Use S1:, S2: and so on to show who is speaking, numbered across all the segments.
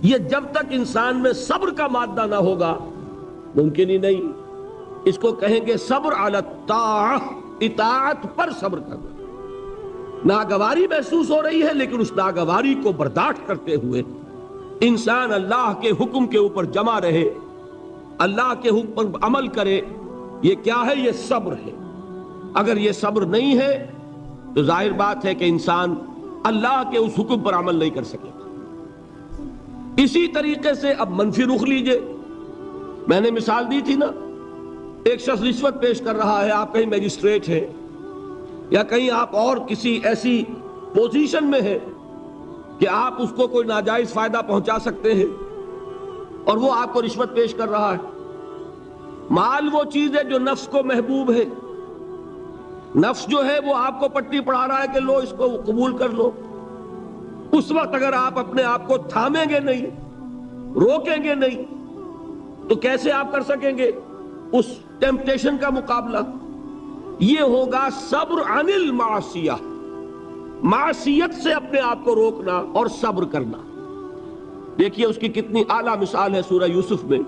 S1: یہ جب تک انسان میں صبر کا مادہ نہ ہوگا ممکن ہی نہیں. اس کو کہیں گے صبر علی الطاعہ، اطاعت پر صبر کرنا. ناگواری محسوس ہو رہی ہے لیکن اس ناگواری کو برداشت کرتے ہوئے انسان اللہ کے حکم کے اوپر جمع رہے، اللہ کے حکم پر عمل کرے. یہ کیا ہے؟ یہ صبر ہے. اگر یہ صبر نہیں ہے تو ظاہر بات ہے کہ انسان اللہ کے اس حکم پر عمل نہیں کر سکے گا. اسی طریقے سے اب منفی رخ لیجئے. میں نے مثال دی تھی نا، ایک شخص رشوت پیش کر رہا ہے، آپ کہیں میجسٹریٹ ہیں یا کہیں آپ اور کسی ایسی پوزیشن میں ہیں کہ آپ اس کو کوئی ناجائز فائدہ پہنچا سکتے ہیں اور وہ آپ کو رشوت پیش کر رہا ہے. مال وہ چیز ہے جو نفس کو محبوب ہے. نفس جو ہے وہ آپ کو پٹی پڑھا رہا ہے کہ لو اس کو قبول کر لو. اس وقت اگر آپ اپنے آپ کو تھامیں گے نہیں، روکیں گے نہیں، تو کیسے آپ کر سکیں گے اس ٹیمپٹیشن کا مقابلہ؟ یہ ہوگا صبر عن المعصیہ، معصیت سے اپنے آپ کو روکنا اور صبر کرنا. دیکھیے اس کی کتنی اعلیٰ مثال ہے سورہ یوسف میں.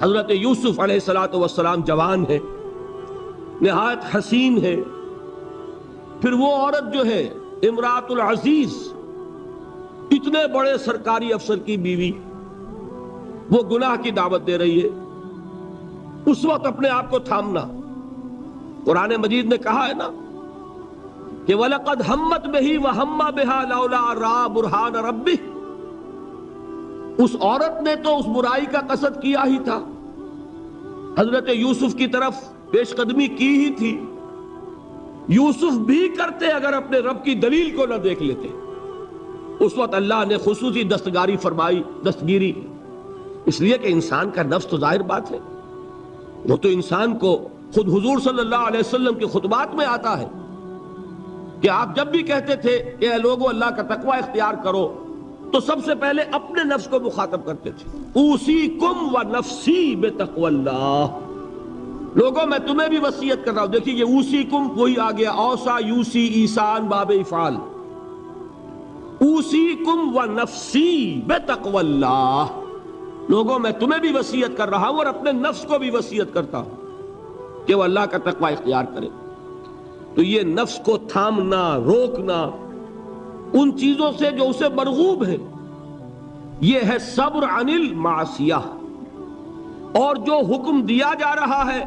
S1: حضرت یوسف علیہ السلام جوان ہے، نہایت حسین ہے. پھر وہ عورت جو ہے امراۃ العزیز، اتنے بڑے سرکاری افسر کی بیوی، وہ گناہ کی دعوت دے رہی ہے. اس وقت اپنے آپ کو تھامنا. قرآن مجید نے کہا ہے نا کہ وَلَقَدْ هَمَّتْ بِهِ وَهَمَّ بِهَا لَوْلَا رَأَىٰ بُرْهَانَ رَبِّهِ. اس عورت نے تو اس برائی کا قصد کیا ہی تھا، حضرت یوسف کی طرف پیش قدمی کی ہی تھی. یوسف بھی کرتے اگر اپنے رب کی دلیل کو نہ دیکھ لیتے. اس وقت اللہ نے خصوصی دستگاری فرمائی، دستگیری، اس لیے کہ انسان کا نفس تو ظاہر بات ہے، وہ تو انسان کو خود حضور صلی اللہ علیہ وسلم کے خطبات میں آتا ہے کہ آپ جب بھی کہتے تھے کہ اے لوگو اللہ کا تقوی اختیار کرو تو سب سے پہلے اپنے نفس کو مخاطب کرتے تھے. اوصیکم و نفسی بتقوی اللہ. لوگوں میں تمہیں بھی وصیت کر رہا ہوں. دیکھیے یہ اوصیکم وہی آ گیا، اوصا یوسی ایسان باب افعال. اوصیکم و نفسی بتقوی اللہ. لوگوں میں تمہیں بھی وصیت کر رہا ہوں اور اپنے نفس کو بھی وصیت کرتا ہوں کہ وہ اللہ کا تقوی اختیار کرے. تو یہ نفس کو تھامنا، روکنا ان چیزوں سے جو اسے مرغوب ہے، یہ ہے صبر عن المعصیہ. اور جو حکم دیا جا رہا ہے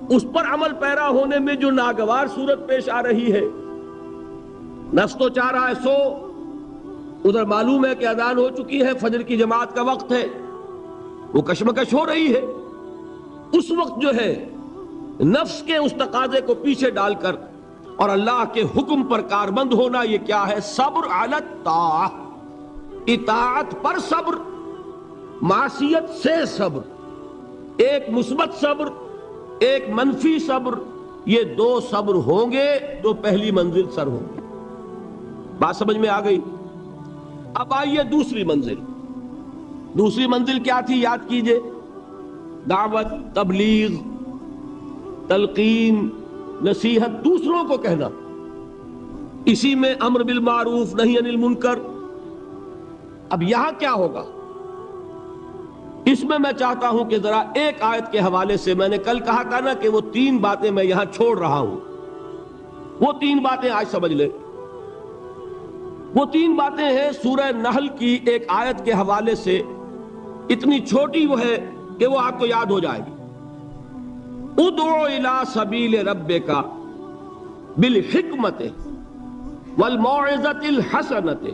S1: اس پر عمل پیرا ہونے میں جو ناگوار صورت پیش آ رہی ہے، نفس تو چاہ رہا ہے سو، ادھر معلوم ہے کہ اذان ہو چکی ہے، فجر کی جماعت کا وقت ہے، وہ کشمکش ہو رہی ہے. اس وقت جو ہے نفس کے اس تقاضے کو پیچھے ڈال کر اور اللہ کے حکم پر کاربند ہونا، یہ کیا ہے؟ صبر علی الطاعہ، اطاعت پر صبر، معصیت سے صبر. ایک مثبت صبر، ایک منفی صبر، یہ دو صبر ہوں گے تو پہلی منزل سر ہوگی. بات سمجھ میں آ گئی؟ اب آئیے دوسری منزل. دوسری منزل کیا تھی؟ یاد کیجئے، دعوت، تبلیغ، تلقین، نصیحت، دوسروں کو کہنا. اسی میں امر بالمعروف نہی عن المنکر. اب یہاں کیا ہوگا؟ اس میں میں چاہتا ہوں کہ ذرا ایک آیت کے حوالے سے، میں نے کل کہا تھا نا کہ وہ 3 باتیں میں یہاں چھوڑ رہا ہوں، وہ 3 باتیں آج سمجھ لیں. وہ 3 باتیں ہیں سورہ نحل کی ایک آیت کے حوالے سے. اتنی چھوٹی وہ ہے کہ وہ آپ کو یاد ہو جائے گی. ادعو الی سبیل ربک بالحکمت والموعظۃ الحسنۃ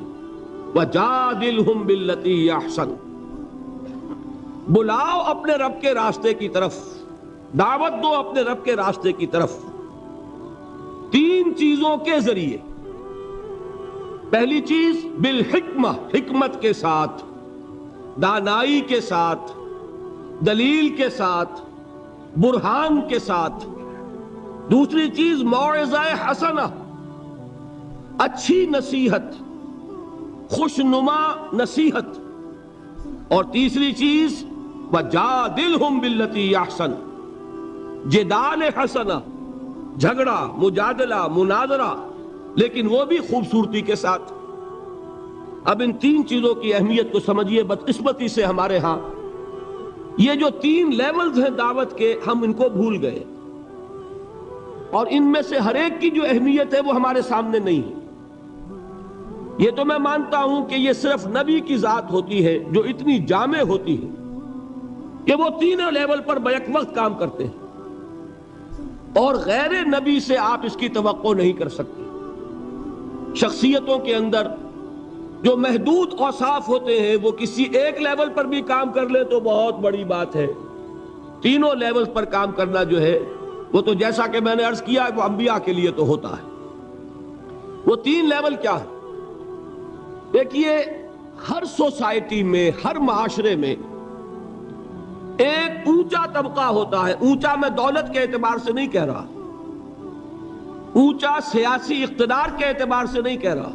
S1: وجادلہم باللتی ہی احسن. بلاؤ اپنے رب کے راستے کی طرف، دعوت دو اپنے رب کے راستے کی طرف 3 چیزوں کے ذریعے. پہلی چیز بالحکمہ، حکمت کے ساتھ، دانائی کے ساتھ، دلیل کے ساتھ، برہان کے ساتھ. دوسری چیز موعظہ حسنہ، اچھی نصیحت، خوشنما نصیحت. اور تیسری چیز وجادلہم باللتی احسن، جدال حسنہ، جھگڑا، مجادلہ، مناظرہ، لیکن وہ بھی خوبصورتی کے ساتھ. اب ان تین چیزوں کی اہمیت کو سمجھیے. بدقسمتی سے ہمارے ہاں یہ جو تین لیولز ہیں دعوت کے، ہم ان کو بھول گئے، اور ان میں سے ہر ایک کی جو اہمیت ہے وہ ہمارے سامنے نہیں ہے. یہ تو میں مانتا ہوں کہ یہ صرف نبی کی ذات ہوتی ہے جو اتنی جامع ہوتی ہے کہ وہ تینوں لیول پر بیک وقت کام کرتے ہیں، اور غیر نبی سے آپ اس کی توقع نہیں کر سکتے. شخصیتوں کے اندر جو محدود اوصاف ہوتے ہیں وہ کسی ایک لیول پر بھی کام کر لے تو بہت بڑی بات ہے. تینوں لیول پر کام کرنا جو ہے وہ تو جیسا کہ میں نے عرض کیا وہ انبیاء کے لیے تو ہوتا ہے. وہ تین لیول کیا ہے؟ دیکھیے، ہر سوسائٹی میں، ہر معاشرے میں ایک اونچا طبقہ ہوتا ہے. اونچا میں دولت کے اعتبار سے نہیں کہہ رہا، اونچا سیاسی اقتدار کے اعتبار سے نہیں کہہ رہا،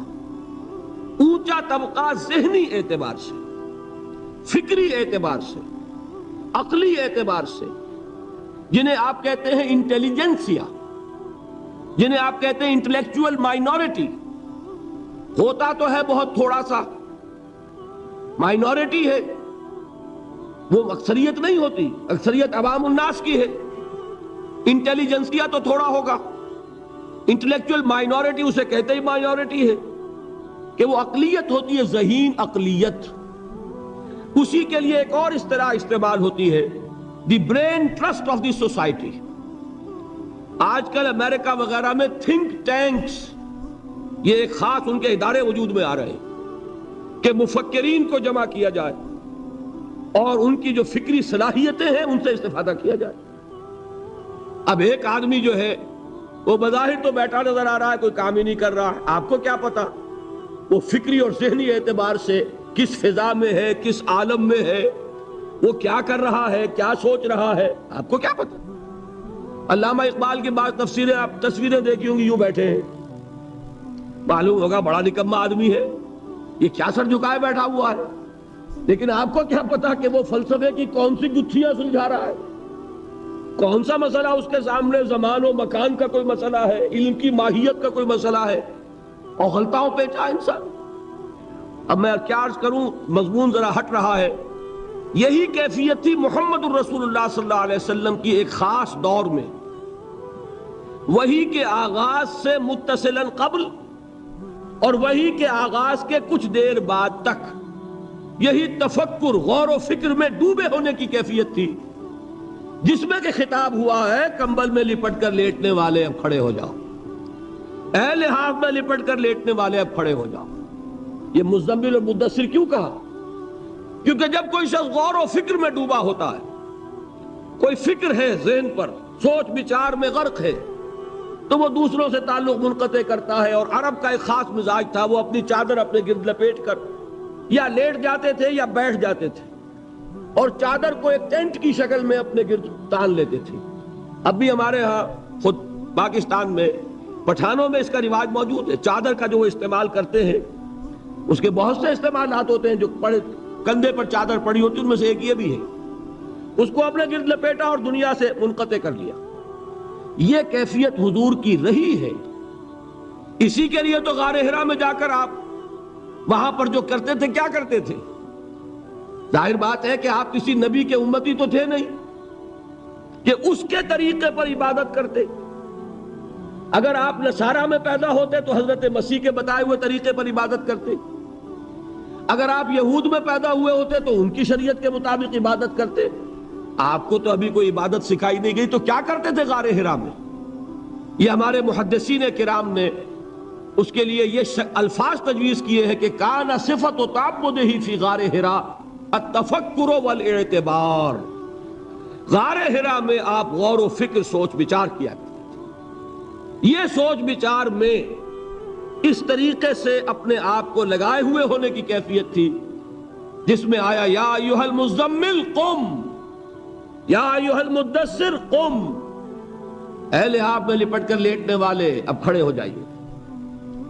S1: اونچا طبقہ ذہنی اعتبار سے، فکری اعتبار سے، عقلی اعتبار سے، جنہیں آپ کہتے ہیں انٹیلیجنسیا، جنہیں آپ کہتے ہیں انٹلیکچوئل مائنورٹی. ہوتا تو ہے بہت تھوڑا سا، مائنورٹی ہے، وہ اکثریت نہیں ہوتی، اکثریت عوام الناس کی ہے. انٹیلیجنسیا تو تھوڑا ہوگا، انٹلیکچوئل مائنورٹی اسے کہتے ہی مائنورٹی ہے کہ وہ اقلیت ہوتی ہے، ذہین اقلیت. اسی کے لیے ایک اور اصطلاح استعمال ہوتی ہے، دی brain trust of the society. آج کل امریکہ وغیرہ میں تھنک ٹینکس، یہ ایک خاص ان کے ادارے وجود میں آ رہے ہیں کہ مفکرین کو جمع کیا جائے اور ان کی جو فکری صلاحیتیں ہیں ان سے استفادہ کیا جائے. اب ایک آدمی جو ہے وہ بظاہر تو بیٹھا نظر آ رہا ہے، کوئی کام ہی نہیں کر رہا ہے. آپ کو کیا پتا وہ فکری اور ذہنی اعتبار سے کس فضا میں ہے، کس عالم میں ہے، وہ کیا کر رہا ہے، کیا سوچ رہا ہے، آپ کو کیا پتا. علامہ اقبال کی بعض تفسیریں آپ تصویریں دیکھی ہوں گی، یوں بیٹھے ہیں، معلوم ہوگا بڑا نکما آدمی ہے، یہ کیا سر جھکائے بیٹھا ہوا ہے. لیکن آپ کو کیا پتا کہ وہ فلسفے کی کون سی گتھیاں سلجھا رہا ہے، کون سا مسئلہ اس کے سامنے، زمان و مکان کا کوئی مسئلہ ہے، علم کی ماہیت کا کوئی مسئلہ ہے، اور غلطاؤں پیچا انسان. اب میں کیا عرض کروں، مضمون ذرا ہٹ رہا ہے. یہی کیفیت تھی محمد الرسول اللہ صلی اللہ علیہ وسلم کی ایک خاص دور میں. وحی کے آغاز سے متصلاً قبل اور وحی کے آغاز کے کچھ دیر بعد تک یہی تفکر، غور و فکر میں ڈوبے ہونے کی کیفیت تھی، جس میں کہ خطاب ہوا ہے کمبل میں لپٹ کر لیٹنے والے اب کھڑے ہو جاؤ، اے لحاف میں لپٹ کر لیٹنے والے اب کھڑے ہو جاؤ. یہ مزمل اور مدثر کیوں کہا؟ کیونکہ جب کوئی شخص غور و فکر میں ڈوبا ہوتا ہے، کوئی فکر ہے ذہن پر، سوچ بچار میں غرق ہے، تو وہ دوسروں سے تعلق منقطع کرتا ہے. اور عرب کا ایک خاص مزاج تھا، وہ اپنی چادر اپنے گرد لپیٹ کر یا لیٹ جاتے تھے یا بیٹھ جاتے تھے، اور چادر کو ایک ٹینٹ کی شکل میں اپنے گرد تان لیتے تھے. اب بھی ہمارے ہاں خود پاکستان میں پٹھانوں میں اس کا رواج موجود ہے. چادر کا جو وہ استعمال کرتے ہیں، اس کے بہت سے استعمالات ہوتے ہیں. جو کندھے پر چادر پڑی ہوتی ان میں سے ایک یہ بھی ہے. اس کو اپنے گرد لپیٹا اور دنیا سے منقطع کر لیا. یہ کیفیت حضور کی رہی ہے. اسی کے لیے تو غار حرا میں جا کر آپ وہاں پر جو کرتے تھے، کیا کرتے تھے؟ ظاہر بات ہے کہ آپ کسی نبی کے امتی تو تھے نہیں کہ اس کے طریقے پر عبادت کرتے. اگر آپ نصارہ میں پیدا ہوتے تو حضرت مسیح کے بتائے ہوئے طریقے پر عبادت کرتے. اگر آپ یہود میں پیدا ہوئے ہوتے تو ان کی شریعت کے مطابق عبادت کرتے. آپ کو تو ابھی کوئی عبادت سکھائی نہیں گئی، تو کیا کرتے تھے غار حرا میں؟ یہ ہمارے محدثین کرام نے اس کے لیے یہ الفاظ تجویز کیے ہیں کہ کان صفت و تعبدہ فی غار حرا التفکر والاعتبار. غار حرا میں آپ غور و فکر، سوچ بچار کیا کرتے تھے. یہ سوچ بچار میں اس طریقے سے اپنے آپ کو لگائے ہوئے ہونے کی کیفیت تھی جس میں آیا یا ایھا المزمل قم، یا ایھا المدثر قم، اے لحاف میں لپٹ کر لیٹنے والے اب کھڑے ہو جائیے.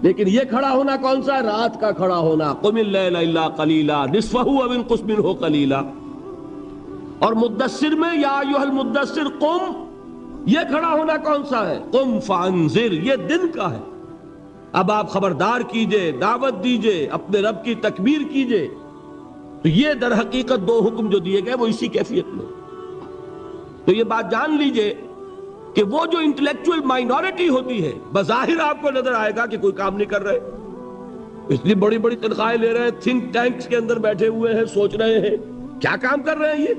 S1: لیکن یہ کھڑا ہونا کون سا ہے؟ رات کا کھڑا ہونا. قم اللیل الا قلیلا نصفہ او انقص منہ قلیلا. اور مدثر میں یا ایھا المدثر قم، یہ کھڑا ہونا کون سا ہے؟ قم فانذر، یہ دن کا ہے. اب آپ خبردار کیجئے، دعوت دیجئے، اپنے رب کی تکبیر کیجئے۔ تو یہ در حقیقت دو حکم جو دیے گئے وہ اسی کیفیت میں۔ تو یہ بات جان لیجئے کہ وہ جو انٹلیکچوئل مائنورٹی ہوتی ہے، بظاہر آپ کو نظر آئے گا کہ کوئی کام نہیں کر رہے، اس لیے بڑی بڑی تنخواہیں لے رہے ہیں، تھنک ٹینکس کے اندر بیٹھے ہوئے ہیں، سوچ رہے ہیں کیا کام کر رہے ہیں یہ،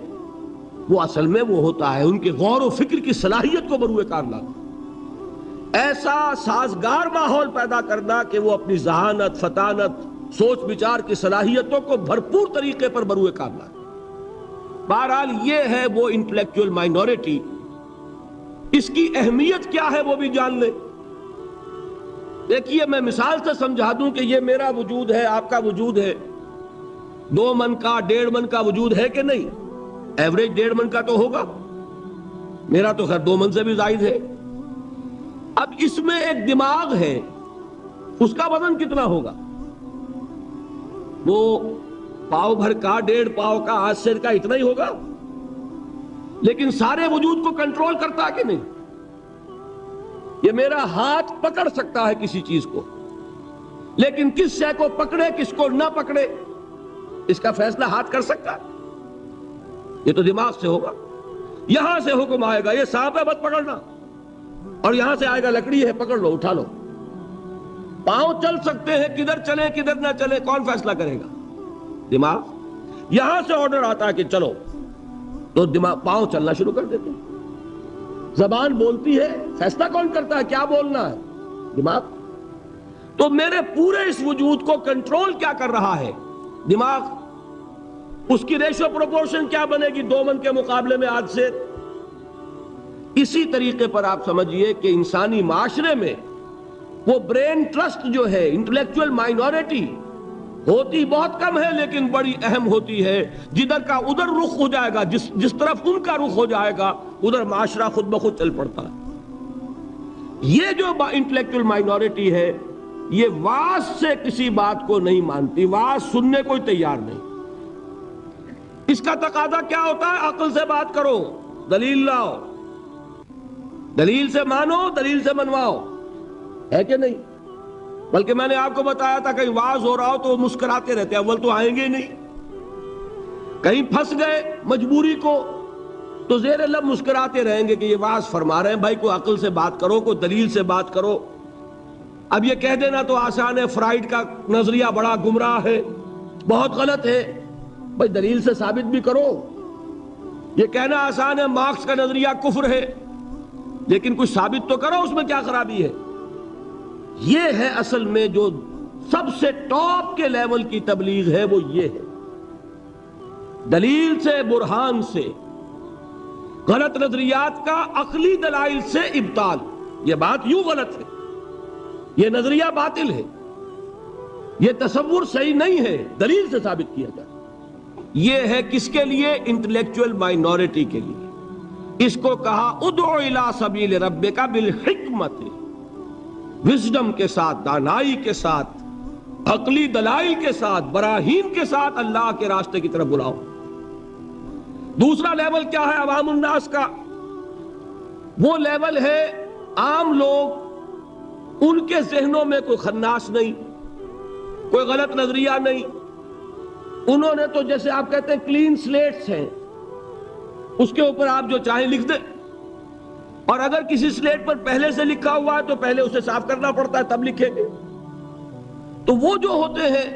S1: وہ اصل میں وہ ہوتا ہے ان کے غور و فکر کی صلاحیت کو بروئے کار لانا، ایسا سازگار ماحول پیدا کرنا کہ وہ اپنی ذہانت، فطانت، سوچ بچار کی صلاحیتوں کو بھرپور طریقے پر بروئے کار لائے۔ بہرحال یہ ہے وہ انٹلیکچوئل مائنورٹی، اس کی اہمیت کیا ہے وہ بھی جان لیں۔ دیکھیے میں مثال سے سمجھا دوں کہ یہ میرا وجود ہے، آپ کا وجود ہے، 2 من کا 1.5 من کا وجود ہے کہ نہیں؟ ایوریج 1.5 من کا تو ہوگا، میرا تو خیر 2 من سے بھی زائد ہے۔ اب اس میں ایک دماغ ہے، اس کا وزن کتنا ہوگا؟ وہ پاؤ بھر کا، 1.5 پاؤ کا، آج سیر کا اتنا ہی ہوگا، لیکن سارے وجود کو کنٹرول کرتا ہے کہ نہیں؟ یہ میرا ہاتھ پکڑ سکتا ہے کسی چیز کو، لیکن کس شے کو پکڑے کس کو نہ پکڑے اس کا فیصلہ ہاتھ کر سکتا ہے؟ یہ تو دماغ سے ہوگا۔ یہاں سے حکم آئے گا یہ سانپ ہے مت پکڑنا، اور یہاں سے آئے گا لکڑی ہے پکڑ لو، اٹھا لو۔ پاؤں چل سکتے ہیں، کدھر چلیں کدھر نہ چلیں کون فیصلہ کرے گا؟ دماغ۔ یہاں سے آرڈر آتا ہے کہ چلو، تو دماغ پاؤں چلنا شروع کر دیتے ہیں۔ زبان بولتی ہے، فیصلہ کون کرتا ہے کیا بولنا ہے؟ دماغ۔ تو میرے پورے اس وجود کو کنٹرول کیا کر رہا ہے؟ دماغ۔ اس کی ریشو پروپورشن کیا بنے گی 2 من کے مقابلے میں آج سے؟ اسی طریقے پر آپ سمجھئے کہ انسانی معاشرے میں وہ برین ٹرسٹ جو ہے، انٹلیکچوئل مائنورٹی ہوتی بہت کم ہے لیکن بڑی اہم ہوتی ہے۔ جدھر کا ادھر رخ ہو جائے گا، جس طرف ان کا رخ ہو جائے گا ادھر معاشرہ خود بخود چل پڑتا ہے۔ یہ جو انٹلیکچوئل مائنورٹی ہے یہ واعظ سے کسی بات کو نہیں مانتی، واعظ سننے کوئی تیار نہیں۔ اس کا تقاضا کیا ہوتا ہے؟ عقل سے بات کرو، دلیل لاؤ، دلیل سے مانو، دلیل سے منواؤ، ہے کہ نہیں؟ بلکہ میں نے آپ کو بتایا تھا کہیں واعظ ہو رہا ہو تو وہ مسکراتے رہتے ہیں، اول تو آئیں گے نہیں، کہیں پھنس گئے مجبوری کو تو زیر لب مسکراتے رہیں گے کہ یہ واعظ فرما رہے ہیں، بھائی کوئی عقل سے بات کرو، کوئی دلیل سے بات کرو۔ اب یہ کہہ دینا تو آسان ہے، فرائیڈ کا نظریہ بڑا گمراہ ہے، بہت غلط ہے، بھائی دلیل سے ثابت بھی کرو۔ یہ کہنا آسان ہے، مارکس کا نظریہ کفر ہے، لیکن کچھ ثابت تو کرو، اس میں کیا خرابی ہے؟ یہ ہے اصل میں جو سب سے ٹاپ کے لیول کی تبلیغ ہے، وہ یہ ہے، دلیل سے، برہان سے، غلط نظریات کا عقلی دلائل سے ابطال۔ یہ بات یوں غلط ہے، یہ نظریہ باطل ہے، یہ تصور صحیح نہیں ہے، دلیل سے ثابت کیا جائے۔ یہ ہے کس کے لیے؟ انٹلیکچوئل مائنورٹی کے لیے۔ اس کو کہا ادعو الی سبیل ربک بالحکمت، وزڈم کے ساتھ، دانائی کے ساتھ، عقلی دلائل کے ساتھ، براہین کے ساتھ اللہ کے راستے کی طرف بلاؤ۔ دوسرا لیول کیا ہے عوام الناس کا؟ وہ لیول ہے عام لوگ، ان کے ذہنوں میں کوئی خناس نہیں، کوئی غلط نظریہ نہیں، انہوں نے تو جیسے آپ کہتے ہیں کلین سلیٹس ہیں، اس کے اوپر آپ جو چاہیں لکھ دیں، اور اگر کسی سلیٹ پر پہلے سے لکھا ہوا ہے تو پہلے اسے صاف کرنا پڑتا ہے تب لکھیں گے۔ تو وہ جو ہوتے ہیں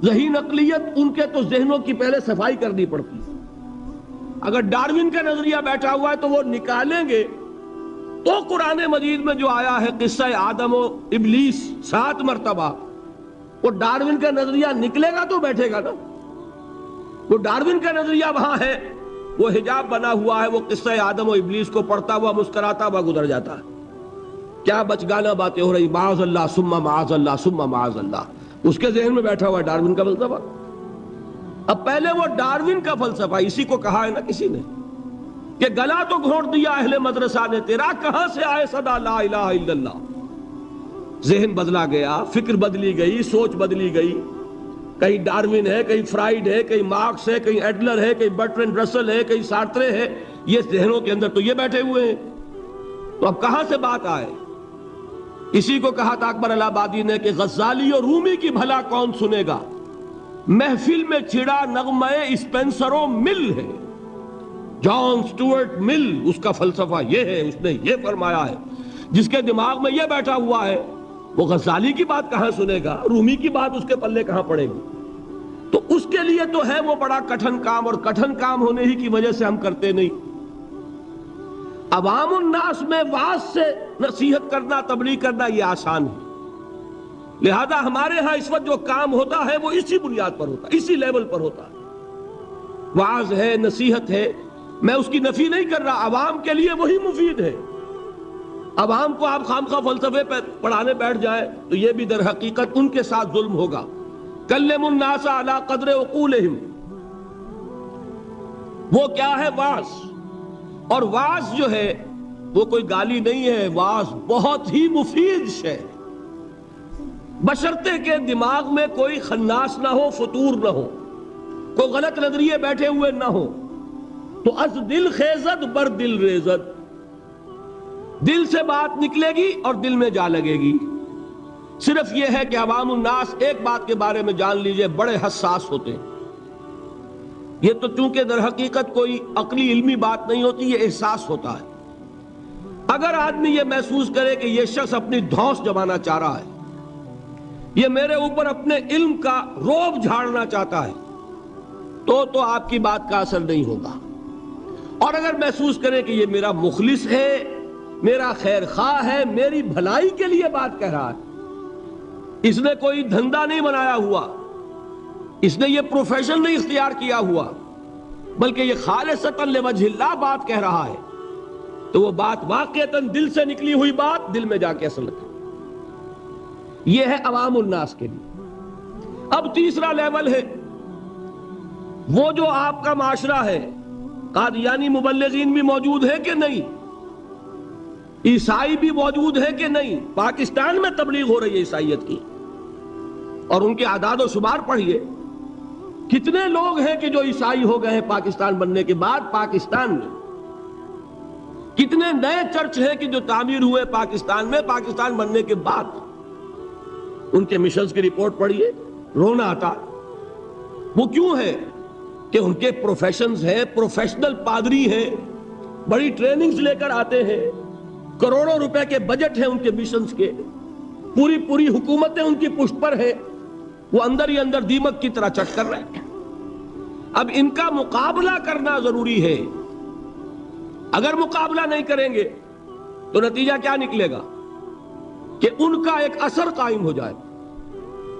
S1: ذہین اقلیت، ان کے تو ذہنوں کی پہلے صفائی کرنی پڑتی ہے۔ اگر ڈارون کا نظریہ بیٹھا ہوا ہے تو وہ نکالیں گے تو قرآن مجید میں جو آیا ہے قصہ آدم و ابلیس 7 مرتبہ، وہ ڈارون کا نظریہ نکلے گا تو بیٹھے گا نا۔ وہ ڈارون کا نظریہ وہاں ہے، وہ حجاب بنا ہوا ہے، وہ قصہ آدم و ابلیس کو پڑھتا ہوا مسکراتا ہوا گزر جاتا ہے۔ کیا بچگانہ باتیں ہو رہی، معاذ اللہ ثم معاذ اللہ ثم معاذ اللہ، اس کے ذہن میں بیٹھا ہوا ہے ڈارون کا فلسفہ۔ اب پہلے وہ ڈارون کا فلسفہ، اسی کو کہا ہے نا کسی نے کہ گلا تو گھونٹ دیا اہل مدرسہ نے تیرا، کہاں سے آئے صدا لا الہ الا اللہ۔ ذہن بدلا گیا، فکر بدلی گئی، سوچ بدلی گئی، کہیں ڈارون ہے، کہیں فرائیڈ ہے، کہیں مارکس ہے، کہیں ایڈلر ہے، کہیں برٹرینڈ رسل ہے، کہیں سارترے ہے، یہ ذہنوں کے اندر تو یہ بیٹھے ہوئے ہیں۔ تو اب کہاں سے بات آئے؟ اسی کو کہا تھا اکبر الہ آبادی نے کہ غزالی اور رومی کی بھلا کون سنے گا، محفل میں چھڑا نغمہ اسپینسر و مل ہے۔ جان سٹورٹ مل، اس کا فلسفہ یہ ہے، اس نے یہ فرمایا ہے۔ جس کے دماغ میں یہ بیٹھا ہوا ہے وہ غزالی کی بات کہاں سنے گا، رومی کی بات اس کے پلے کہاں پڑے گی؟ تو اس کے لیے تو ہے وہ بڑا کٹھن کام، اور کٹھن کام ہونے ہی کی وجہ سے ہم کرتے نہیں۔ عوام الناس میں واعظ سے نصیحت کرنا، تبلیغ کرنا یہ آسان ہے، لہذا ہمارے ہاں اس وقت جو کام ہوتا ہے وہ اسی بنیاد پر ہوتا ہے، اسی لیول پر ہوتا ہے۔ واعظ ہے، نصیحت ہے، میں اس کی نفی نہیں کر رہا، عوام کے لیے وہی مفید ہے۔ عوام کو آپ خام خواہ فلسفے پہ پڑھانے بیٹھ جائیں تو یہ بھی در حقیقت ان کے ساتھ ظلم ہوگا۔ کلم الناس علی قدر عقولہم، وہ کیا ہے؟ واعظ۔ اور واعظ جو ہے وہ کوئی گالی نہیں ہے، واعظ بہت ہی مفید شے، بشرطے کہ دماغ میں کوئی خناس نہ ہو، فطور نہ ہو، کوئی غلط نظریے بیٹھے ہوئے نہ ہو۔ تو از دل خیزد بر دل ریزد، دل سے بات نکلے گی اور دل میں جا لگے گی۔ صرف یہ ہے کہ عوام الناس ایک بات کے بارے میں جان لیجئے، بڑے حساس ہوتے ہیں۔ یہ تو چونکہ در حقیقت کوئی عقلی علمی بات نہیں ہوتی، یہ احساس ہوتا ہے۔ اگر آدمی یہ محسوس کرے کہ یہ شخص اپنی دھونس جمانا چاہ رہا ہے، یہ میرے اوپر اپنے علم کا روب جھاڑنا چاہتا ہے، تو آپ کی بات کا اثر نہیں ہوگا۔ اور اگر محسوس کرے کہ یہ میرا مخلص ہے، میرا خیر خواہ ہے، میری بھلائی کے لیے بات کہہ رہا ہے، اس نے کوئی دھندا نہیں بنایا ہوا، اس نے یہ پروفیشن نہیں اختیار کیا ہوا، بلکہ یہ خالصتاً لوجہ اللہ بات کہہ رہا ہے، تو وہ بات واقعتاً دل سے نکلی ہوئی بات دل میں جا کے اثر لگے۔ یہ ہے عوام الناس کے لیے۔ اب تیسرا لیول ہے وہ جو آپ کا معاشرہ ہے، قادیانی مبلغین بھی موجود ہے کہ نہیں، عیسائی بھی موجود ہے کہ نہیں۔ پاکستان میں تبلیغ ہو رہی ہے عیسائیت کی، اور ان کے اعداد و شمار پڑھیے، کتنے لوگ ہیں کہ جو عیسائی ہو گئے ہیں پاکستان بننے کے بعد۔ پاکستان میں کتنے نئے چرچ ہیں کہ جو تعمیر ہوئے پاکستان میں پاکستان بننے کے بعد۔ ان کے مشنز کی رپورٹ پڑھیے، رونا آتا۔ وہ کیوں ہے کہ ان کے پروفیشنز ہیں، پروفیشنل پادری ہیں، بڑی ٹریننگز لے کر آتے ہیں، کروڑوں روپے کے بجٹ ہیں ان کے مشنز کے، پوری حکومتیں ان کی پشت پر ہیں، وہ اندر ہی اندر دیمک کی طرح چٹ کر رہے ہیں۔ اب ان کا مقابلہ کرنا ضروری ہے۔ اگر مقابلہ نہیں کریں گے تو نتیجہ کیا نکلے گا کہ ان کا ایک اثر قائم ہو جائے،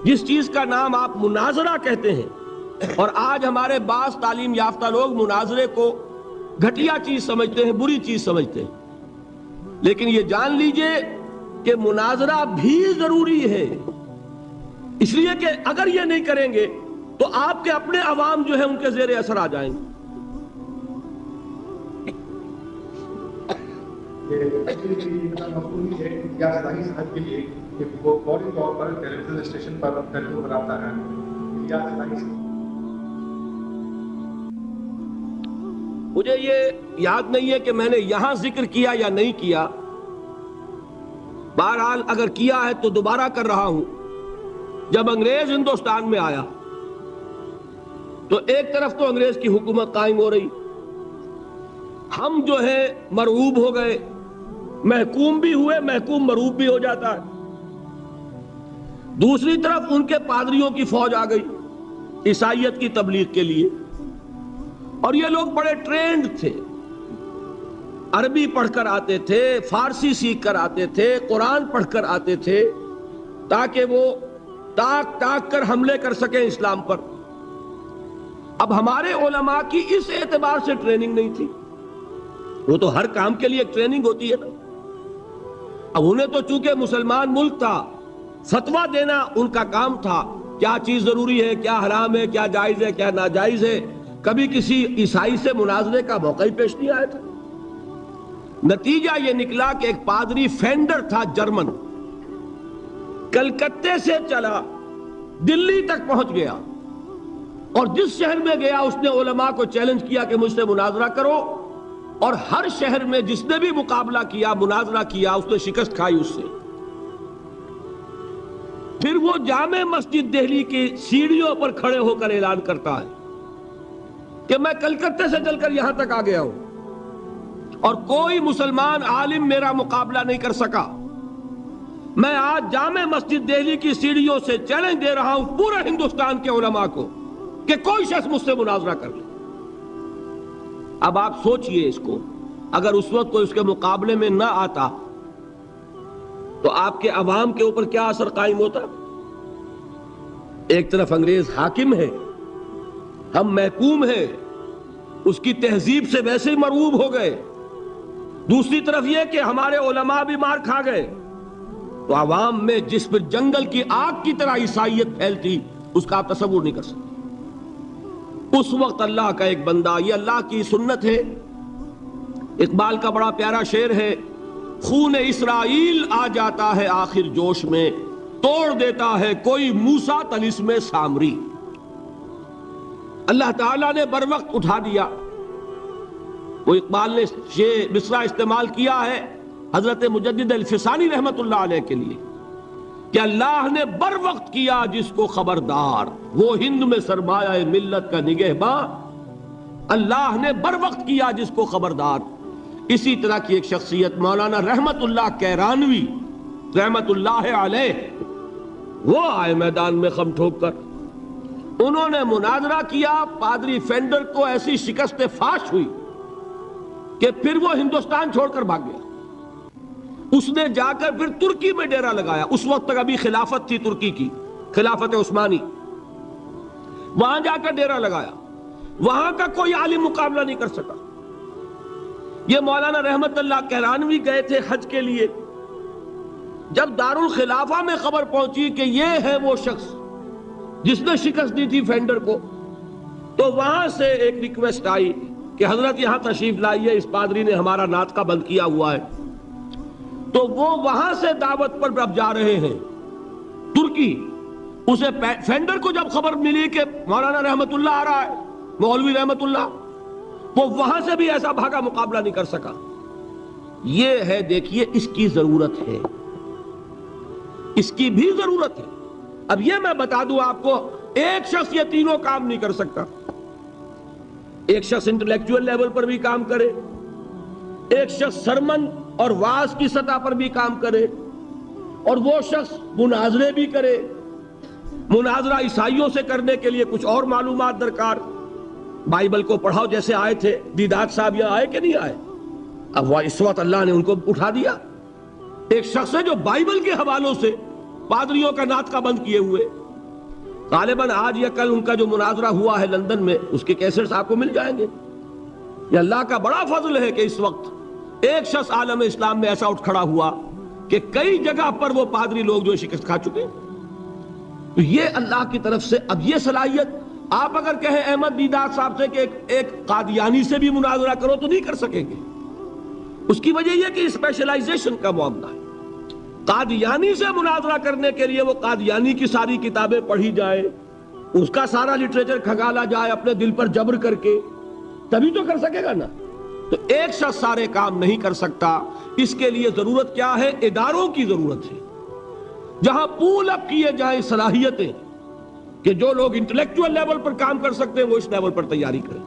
S1: جس چیز کا نام آپ مناظرہ کہتے ہیں۔ اور آج ہمارے بعض تعلیم یافتہ لوگ مناظرے کو گھٹیا چیز سمجھتے ہیں، بری چیز سمجھتے ہیں، لیکن یہ جان لیجئے کہ مناظرہ بھی ضروری ہے، اس لیے کہ اگر یہ نہیں کریں گے تو آپ کے اپنے عوام جو ہے ان کے زیر اثر آ جائیں گے۔ مجھے یہ یاد نہیں ہے کہ میں نے یہاں ذکر کیا یا نہیں کیا، بہرحال اگر کیا ہے تو دوبارہ کر رہا ہوں۔ جب انگریز ہندوستان میں آیا تو ایک طرف تو انگریز کی حکومت قائم ہو رہی، ہم جو ہے مرعوب ہو گئے، محکوم بھی ہوئے، محکوم مرعوب بھی ہو جاتا ہے۔ دوسری طرف ان کے پادریوں کی فوج آ گئی عیسائیت کی تبلیغ کے لیے، اور یہ لوگ بڑے ٹرینڈ تھے، عربی پڑھ کر آتے تھے، فارسی سیکھ کر آتے تھے، قرآن پڑھ کر آتے تھے، تاکہ وہ ٹاک ٹاک کر حملے کر سکیں اسلام پر۔ اب ہمارے علماء کی اس اعتبار سے ٹریننگ نہیں تھی، وہ تو ہر کام کے لیے ایک ٹریننگ ہوتی ہے نا۔ اب انہیں تو چونکہ مسلمان ملک تھا، فتویٰ دینا ان کا کام تھا، کیا چیز ضروری ہے، کیا حرام ہے، کیا جائز ہے، کیا ناجائز ہے۔ کبھی کسی عیسائی سے مناظرے کا موقع ہی پیش نہیں آیا تھا۔ نتیجہ یہ نکلا کہ ایک پادری فینڈر تھا جرمن، کلکتے سے چلا دلی تک پہنچ گیا، اور جس شہر میں گیا اس نے علماء کو چیلنج کیا کہ مجھ سے مناظرہ کرو، اور ہر شہر میں جس نے بھی مقابلہ کیا، مناظرہ کیا، اس نے شکست کھائی اس سے۔ پھر وہ جامع مسجد دہلی کی سیڑھیوں پر کھڑے ہو کر اعلان کرتا ہے کہ میں کلکتے سے چل کر یہاں تک آ گیا ہوں اور کوئی مسلمان عالم میرا مقابلہ نہیں کر سکا. میں آج جامع مسجد دہلی کی سیڑھیوں سے چیلنج دے رہا ہوں پورے ہندوستان کے علماء کو کہ کوئی شخص مجھ سے مناظرہ کر لے. اب آپ سوچئے اس کو، اگر اس وقت کوئی اس کے مقابلے میں نہ آتا تو آپ کے عوام کے اوپر کیا اثر قائم ہوتا؟ ایک طرف انگریز حاکم ہے، ہم محکوم ہیں، اس کی تہذیب سے ویسے ہی مرعوب ہو گئے، دوسری طرف یہ کہ ہمارے علماء بھی مار کھا گئے، تو عوام میں جس پر جنگل کی آگ کی طرح عیسائیت پھیلتی اس کا آپ تصور نہیں کر سکتے. اس وقت اللہ کا ایک بندہ، یہ اللہ کی سنت ہے. اقبال کا بڑا پیارا شعر ہے، خون اسرائیل آ جاتا ہے آخر جوش میں، توڑ دیتا ہے کوئی موسیٰ طلسم سامری. اللہ تعالیٰ نے بر وقت اٹھا دیا. وہ اقبال نے یہ مصرع استعمال کیا ہے حضرت مجدد الفسانی رحمت اللہ علیہ کے لیے کہ اللہ نے بر وقت کیا جس کو خبردار، وہ ہند میں سرمایہ ملت کا نگہباں، اللہ نے بر وقت کیا جس کو خبردار. اسی طرح کی ایک شخصیت مولانا رحمت اللہ کیرانوی رحمت اللہ علیہ، وہ آئے میدان میں خم ٹھوک کر، انہوں نے مناظرہ کیا. پادری فینڈر کو ایسی شکست فاش ہوئی کہ پھر وہ ہندوستان چھوڑ کر بھاگ گیا. اس نے جا کر پھر ترکی میں ڈیرا لگایا. اس وقت تک ابھی خلافت تھی ترکی کی، خلافت عثمانی. وہاں جا کر ڈیرا لگایا، وہاں کا کوئی عالم مقابلہ نہیں کر سکا. یہ مولانا رحمت اللہ کیرانوی گئے تھے حج کے لیے. جب دارالخلافہ میں خبر پہنچی کہ یہ ہے وہ شخص جس نے شکست دی تھی فینڈر کو، تو وہاں سے ایک ریکویسٹ آئی کہ حضرت یہاں تشریف لائیے، اس پادری نے ہمارا ناطقہ بند کیا ہوا ہے. تو وہ وہاں سے دعوت پر اب جا رہے ہیں ترکی. اسے فینڈر کو جب خبر ملی کہ مولانا رحمت اللہ آ رہا ہے، مولوی رحمت اللہ، وہ وہاں سے بھی ایسا بھاگا، مقابلہ نہیں کر سکا. یہ ہے، دیکھیے اس کی ضرورت ہے، اس کی بھی ضرورت ہے. اب یہ میں بتا دوں آپ کو، ایک شخص یہ تینوں کام نہیں کر سکتا. ایک شخص انٹلیکچوئل لیول پر بھی کام کرے، ایک شخص سرمن اور واعظ کی سطح پر بھی کام کرے، اور وہ شخص مناظرے بھی کرے. مناظرہ عیسائیوں سے کرنے کے لیے کچھ اور معلومات درکار. بائبل کو پڑھاؤ جیسے آئے تھے. دیدات صاحب یہاں آئے کہ نہیں آئے؟ اب وہ اس وقت اللہ نے ان کو اٹھا دیا. ایک شخص ہے جو بائبل کے حوالوں سے پادریوں کا ناطقہ بند کیے ہوئے. غالباً آج یا کل ان کا جو مناظرہ ہوا ہے لندن میں، اس کے کیسٹس آپ کو مل جائیں گے. یہ اللہ کا بڑا فضل ہے کہ اس وقت ایک شخص عالم اسلام میں ایسا اٹھ کھڑا ہوا کہ کئی جگہ پر وہ پادری لوگ جو شکست کھا چکے. تو یہ اللہ کی طرف سے. اب یہ صلاحیت آپ اگر کہیں احمد دیدات صاحب سے کہ ایک قادیانی سے بھی مناظرہ کرو تو نہیں کر سکیں گے. اس کی وجہ یہ کہ اسپیشلائزیشن کا معاملہ ہے. قادیانی سے مناظرہ کرنے کے لیے وہ قادیانی کی ساری کتابیں پڑھی جائے، اس کا سارا لٹریچر کھنگالا جائے اپنے دل پر جبر کر کے، تبھی تو کر سکے گا نا. تو ایک شخص سارے کام نہیں کر سکتا. اس کے لیے ضرورت کیا ہے؟ اداروں کی ضرورت ہے، جہاں پول اپ کیے جائیں صلاحیتیں، کہ جو لوگ انٹلیکچوئل لیول پر کام کر سکتے ہیں وہ اس لیول پر تیاری کریں.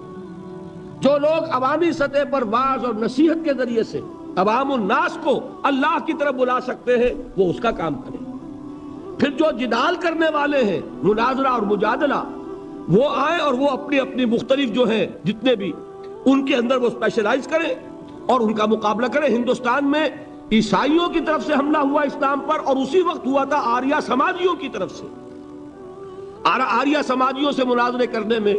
S1: جو لوگ عوامی سطح پر واعظ اور نصیحت کے ذریعے سے عوام الناس کو اللہ کی طرف بلا سکتے ہیں وہ اس کا کام کریں. پھر جو جدال کرنے والے ہیں، مناظرہ اور مجادلہ، وہ آئیں اور وہ اپنی اپنی مختلف جو ہیں جتنے بھی ان کے اندر وہ اسپیشلائز کریں اور ان کا مقابلہ کریں. ہندوستان میں عیسائیوں کی طرف سے حملہ ہوا اسلام پر، اور اسی وقت ہوا تھا آریہ سماجیوں کی طرف سے. آریہ سماجیوں سے مناظرے کرنے میں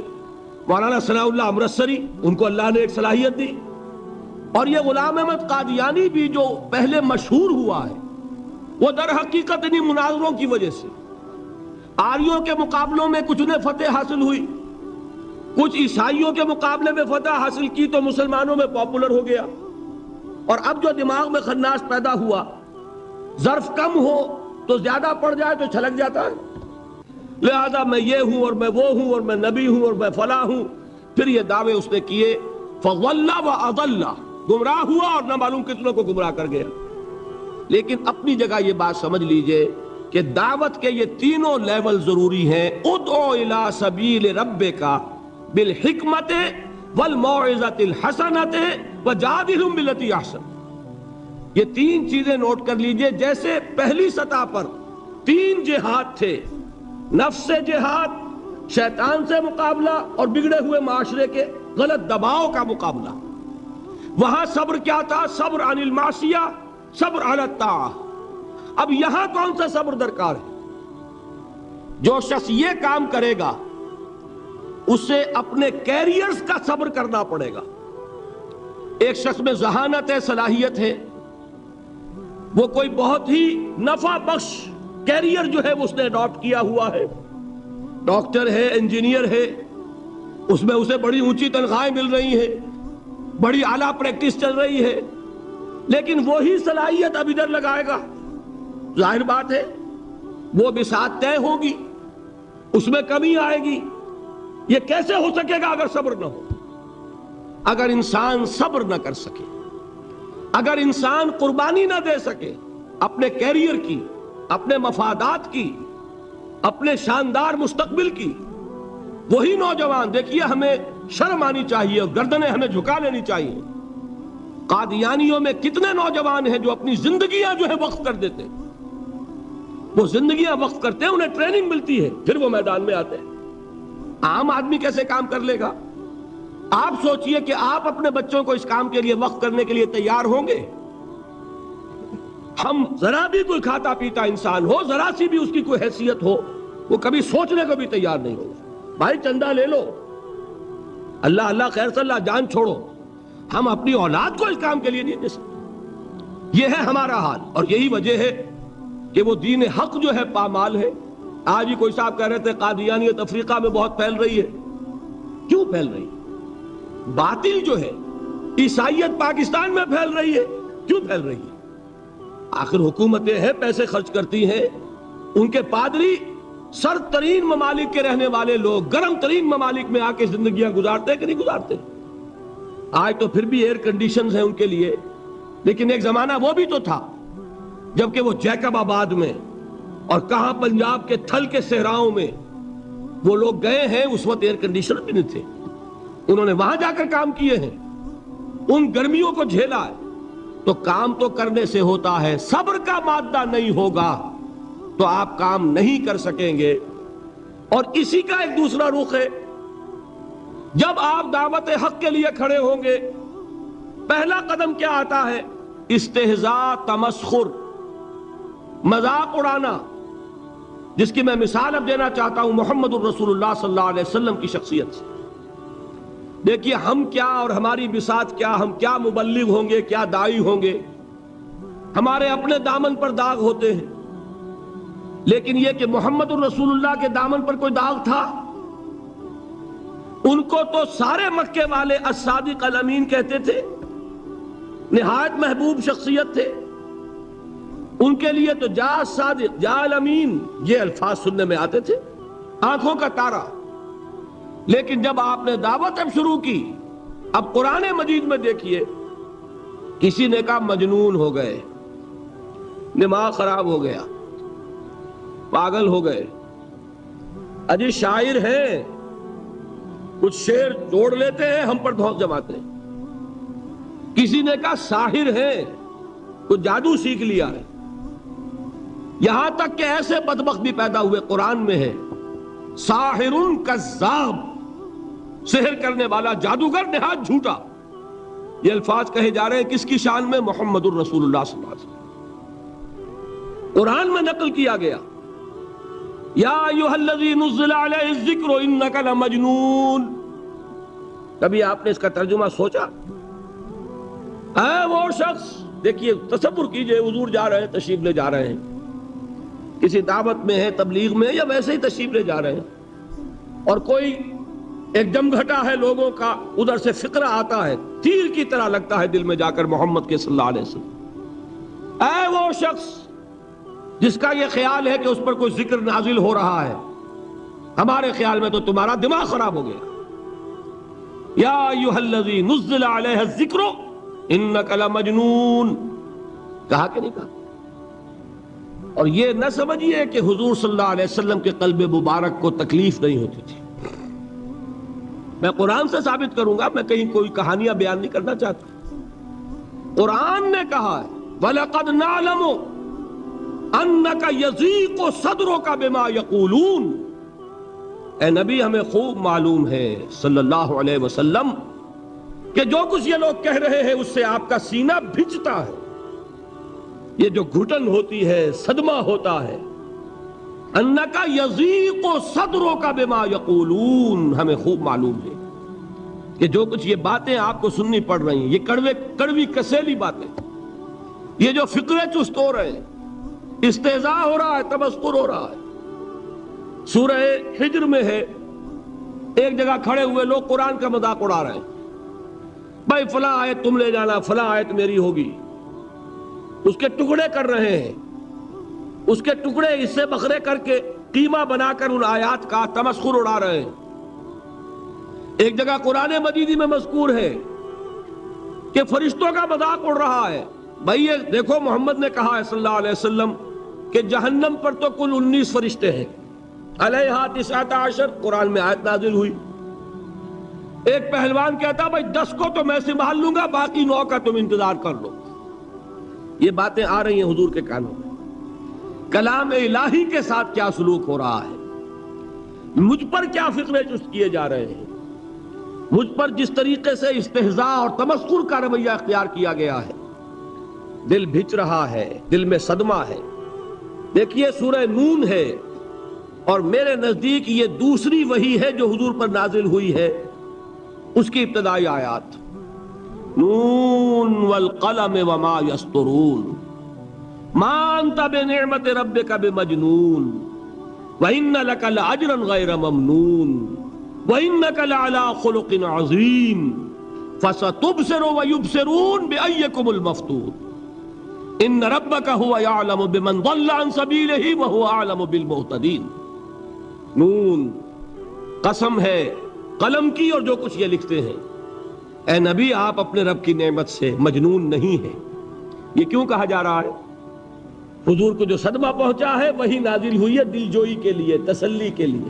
S1: مولانا ثناء اللہ امرتسری، ان کو اللہ نے ایک صلاحیت دی. اور یہ غلام احمد قادیانی بھی جو پہلے مشہور ہوا ہے، وہ در حقیقت انہی مناظروں کی وجہ سے. آریوں کے مقابلوں میں کچھ نے فتح حاصل ہوئی، کچھ عیسائیوں کے مقابلے میں فتح حاصل کی تو مسلمانوں میں پاپولر ہو گیا. اور اب جو دماغ میں خناس پیدا ہوا، ظرف کم ہو تو زیادہ پڑ جائے تو چھلک جاتا ہے. لہذا میں یہ ہوں اور میں وہ ہوں اور میں نبی ہوں اور میں فلاں ہوں. پھر یہ دعوے اس نے کیے، فضل و اضل، گمراہ ہوا اور نہ معلوم کتنوں کو گمراہ کر گیا. لیکن اپنی جگہ یہ بات سمجھ لیجئے کہ دعوت کے یہ تینوں لیول ضروری ہیں. ادعو الی سبیل ربک بالحکمت والموعظۃ الحسنۃ وجادلھم باللتی احسن. یہ تین چیزیں نوٹ کر لیجئے. جیسے پہلی سطح پر تین جہاد تھے، نفس سے جہاد، شیطان سے مقابلہ اور بگڑے ہوئے معاشرے کے غلط دباؤ کا مقابلہ. وہاں صبر کیا تھا؟ صبر عن المعصیہ، صبر علی الطاعہ. اب یہاں کون سا صبر درکار ہے؟ جو شخص یہ کام کرے گا اسے اپنے کیریئرز کا صبر کرنا پڑے گا. ایک شخص میں ذہانت ہے، صلاحیت ہے، وہ کوئی بہت ہی نفع بخش کیریئر جو ہے اس نے اڈاپٹ کیا ہوا ہے، ڈاکٹر ہے، انجینئر ہے، اس میں اسے بڑی اونچی تنخواہیں مل رہی ہیں، بڑی اعلیٰ پریکٹس چل رہی ہے، لیکن وہی صلاحیت اب ادھر لگائے گا، ظاہر بات ہے وہ بساط طے ہوگی، اس میں کمی آئے گی. یہ کیسے ہو سکے گا اگر صبر نہ ہو؟ اگر انسان صبر نہ کر سکے، اگر انسان قربانی نہ دے سکے اپنے کیریئر کی، اپنے مفادات کی، اپنے شاندار مستقبل کی. وہی نوجوان دیکھیے، ہمیں شرم آنی چاہیے اور گردنیں ہمیں جھکا لینی چاہیے. قادیانیوں میں کتنے نوجوان ہیں جو اپنی زندگیاں جو ہے وقف کر دیتے ہیں. وہ زندگیاں وقف کرتے ہیں، انہیں ٹریننگ ملتی ہے، پھر وہ میدان میں آتے ہیں. عام آدمی کیسے کام کر لے گا؟ آپ سوچئے کہ آپ اپنے بچوں کو اس کام کے لیے وقف کرنے کے لیے تیار ہوں گے؟ ہم ذرا بھی کوئی کھاتا پیتا انسان ہو، ذرا سی بھی اس کی کوئی حیثیت ہو، وہ کبھی سوچنے کو بھی تیار نہیں ہوگا. بھائی چندہ لے لو، اللہ اللہ خیر صلی اللہ، جان چھوڑو. ہم اپنی اولاد کو اس کام کے لیے نہیں دے سکتے. یہ ہے ہمارا حال، اور یہی وجہ ہے کہ وہ دین حق جو ہے پامال ہے. آج ہی کوئی صاحب کہہ رہے تھے قادیانیت افریقہ میں بہت پھیل رہی ہے. کیوں پھیل رہی ہے؟ باطل جو ہے عیسائیت پاکستان میں پھیل رہی ہے. کیوں پھیل رہی ہے؟ آخر حکومتیں ہیں، پیسے خرچ کرتی ہیں، ان کے پادری سر ترین ممالک کے رہنے والے لوگ گرم ترین ممالک میں آ کے زندگیاں گزارتے ہیں کہ نہیں گزارتے؟ آج تو پھر بھی ایئر کنڈیشنز ہیں ان کے لیے، لیکن ایک زمانہ وہ بھی تو تھا جبکہ وہ جیکب آباد میں اور کہاں پنجاب کے تھل کے صحراؤں میں وہ لوگ گئے ہیں، اس وقت ایئر کنڈیشنر بھی نہیں تھے. انہوں نے وہاں جا کر کام کیے ہیں، ان گرمیوں کو جھیلا ہے. تو کام تو کرنے سے ہوتا ہے، صبر کا مادہ نہیں ہوگا تو آپ کام نہیں کر سکیں گے. اور اسی کا ایک دوسرا رخ ہے، جب آپ دعوت حق کے لیے کھڑے ہوں گے پہلا قدم کیا آتا ہے؟ استہزاء، تمسخر، مذاق اڑانا، جس کی میں مثال اب دینا چاہتا ہوں محمد الرسول اللہ صلی اللہ علیہ وسلم کی شخصیت سے. دیکھیے ہم کیا اور ہماری بساط کیا، ہم کیا مبلغ ہوں گے، کیا داعی ہوں گے، ہمارے اپنے دامن پر داغ ہوتے ہیں، لیکن یہ کہ محمد الرسول اللہ کے دامن پر کوئی داغ تھا؟ ان کو تو سارے مکے والے الصادق الامین کہتے تھے، نہایت محبوب شخصیت تھے. ان کے لیے تو جا صادق، جا الامین، یہ الفاظ سننے میں آتے تھے، آنکھوں کا تارا. لیکن جب آپ نے دعوت اب شروع کی، اب قرآن مجید میں دیکھیے، کسی نے کہا مجنون ہو گئے، دماغ خراب ہو گیا، پاگل ہو گئے، اجی شاعر ہیں، کچھ شعر جوڑ لیتے ہیں، ہم پر دھوس جماتے ہیں. کسی نے کہا ساحر ہیں، کچھ جادو سیکھ لیا ہے. یہاں تک کہ ایسے بدبخت بھی پیدا ہوئے، قرآن میں ہے ساحر کذاب، سحر کرنے والا جادوگر نہایت جھوٹا. یہ الفاظ کہے جا رہے ہیں کس کی شان میں؟ محمد الرسول اللہ صلی اللہ علیہ وسلم. قرآن میں نقل کیا گیا، یا ایھا الذی نزل علیہ الذکر انک لمجنون. کبھی آپ نے اس کا ترجمہ سوچا؟ اے وہ شخص، دیکھیے تصور کیجئے، حضور جا رہے ہیں، تشریف لے جا رہے ہیں، کسی دعوت میں ہے، تبلیغ میں، یا ویسے ہی تشریف لے جا رہے ہیں، اور کوئی ایک جمگھٹا ہے لوگوں کا، ادھر سے فقرہ آتا ہے، تیر کی طرح لگتا ہے دل میں جا کر محمد کے صلی اللہ علیہ وسلم. اے وہ شخص جس کا یہ خیال ہے کہ اس پر کوئی ذکر نازل ہو رہا ہے، ہمارے خیال میں تو تمہارا دماغ خراب ہو گیا. یا ایھا الذی نزل علیہ الذکر انک لمجنون، کہا کہ نہیں کہا؟ اور یہ نہ سمجھیے کہ حضور صلی اللہ علیہ وسلم کے قلب مبارک کو تکلیف نہیں ہوتی تھی. میں قرآن سے ثابت کروں گا، میں کہیں کوئی کہانیاں بیان نہیں کرنا چاہتا. قرآن نے کہا ہے وَلَقَدْ نَعْلَمُ أَنَّكَ يَضِيقُ صَدْرُكَ بِمَا يَقُولُونَ. اے نبی ہمیں خوب معلوم ہے صلی اللہ علیہ وسلم کہ جو کچھ یہ لوگ کہہ رہے ہیں اس سے آپ کا سینہ بھجتا ہے. یہ جو گھٹن ہوتی ہے، صدمہ ہوتا ہے. انَّكَ يَضِيقُ صَدْرُكَ بِمَا يَقُولُونَ. ہمیں خوب معلوم ہے کہ جو کچھ یہ باتیں آپ کو سننی پڑ رہی ہیں، یہ کڑوی کسیلی باتیں، یہ جو فقرے چست ہو رہے ہیں، استہزاء ہو رہا ہے، تمسخر ہو رہا ہے. سورہ حجر میں ہے، ایک جگہ کھڑے ہوئے لوگ قرآن کا مذاق اڑا رہے ہیں. بھائی فلاں آیت تم لے جانا، فلاں آیت میری ہوگی. اس کے ٹکڑے کر رہے ہیں، اس کے ٹکڑے حصے بکھرے کر کے قیمہ بنا کر ان آیات کا تمسخر اڑا رہے ہیں. ایک جگہ قرآن مجید میں مذکور ہے کہ فرشتوں کا مذاق اڑ رہا ہے. بھائی یہ دیکھو محمد نے کہا ہے صلی اللہ علیہ وسلم کہ جہنم پر تو کل 19 فرشتے ہیں، علیہا 19 قرآن میں آیت نازل ہوئی. ایک پہلوان کہتا بھائی 10 کو تو میں سنبھال لوں گا، باقی 9 کا تم انتظار کر لو. یہ باتیں آ رہی ہیں حضور کے کانوں میں. کلام الہی کے ساتھ کیا سلوک ہو رہا ہے، مجھ پر کیا فقرے چست کیے جا رہے ہیں، مجھ پر جس طریقے سے استہزاء اور تمسخر کا رویہ اختیار کیا گیا ہے. دل بھج رہا ہے، دل میں صدمہ ہے. دیکھیے سورہ نون ہے، اور میرے نزدیک یہ دوسری وحی ہے جو حضور پر نازل ہوئی ہے. اس کی ابتدائی آیات نون والقلم وما یسطرون ما انت بنعمت ربک بمجنون وان لک لاجرا غیر ممنون وانک لعلی خلق عظیم فستبصر ویبصرون بأیکم المفتون ان ربک هو یعلم بمن ضل عن سبیلہ وهو اعلم بالمہتدین. نون قسم ہے قلم کی اور جو کچھ یہ لکھتے ہیں. اے نبی آپ اپنے رب کی نعمت سے مجنون نہیں ہیں. یہ کیوں کہا جا رہا ہے؟ حضور کو جو صدمہ پہنچا ہے وہی نازل ہوئی ہے دل جوئی کے لیے، تسلی کے لیے.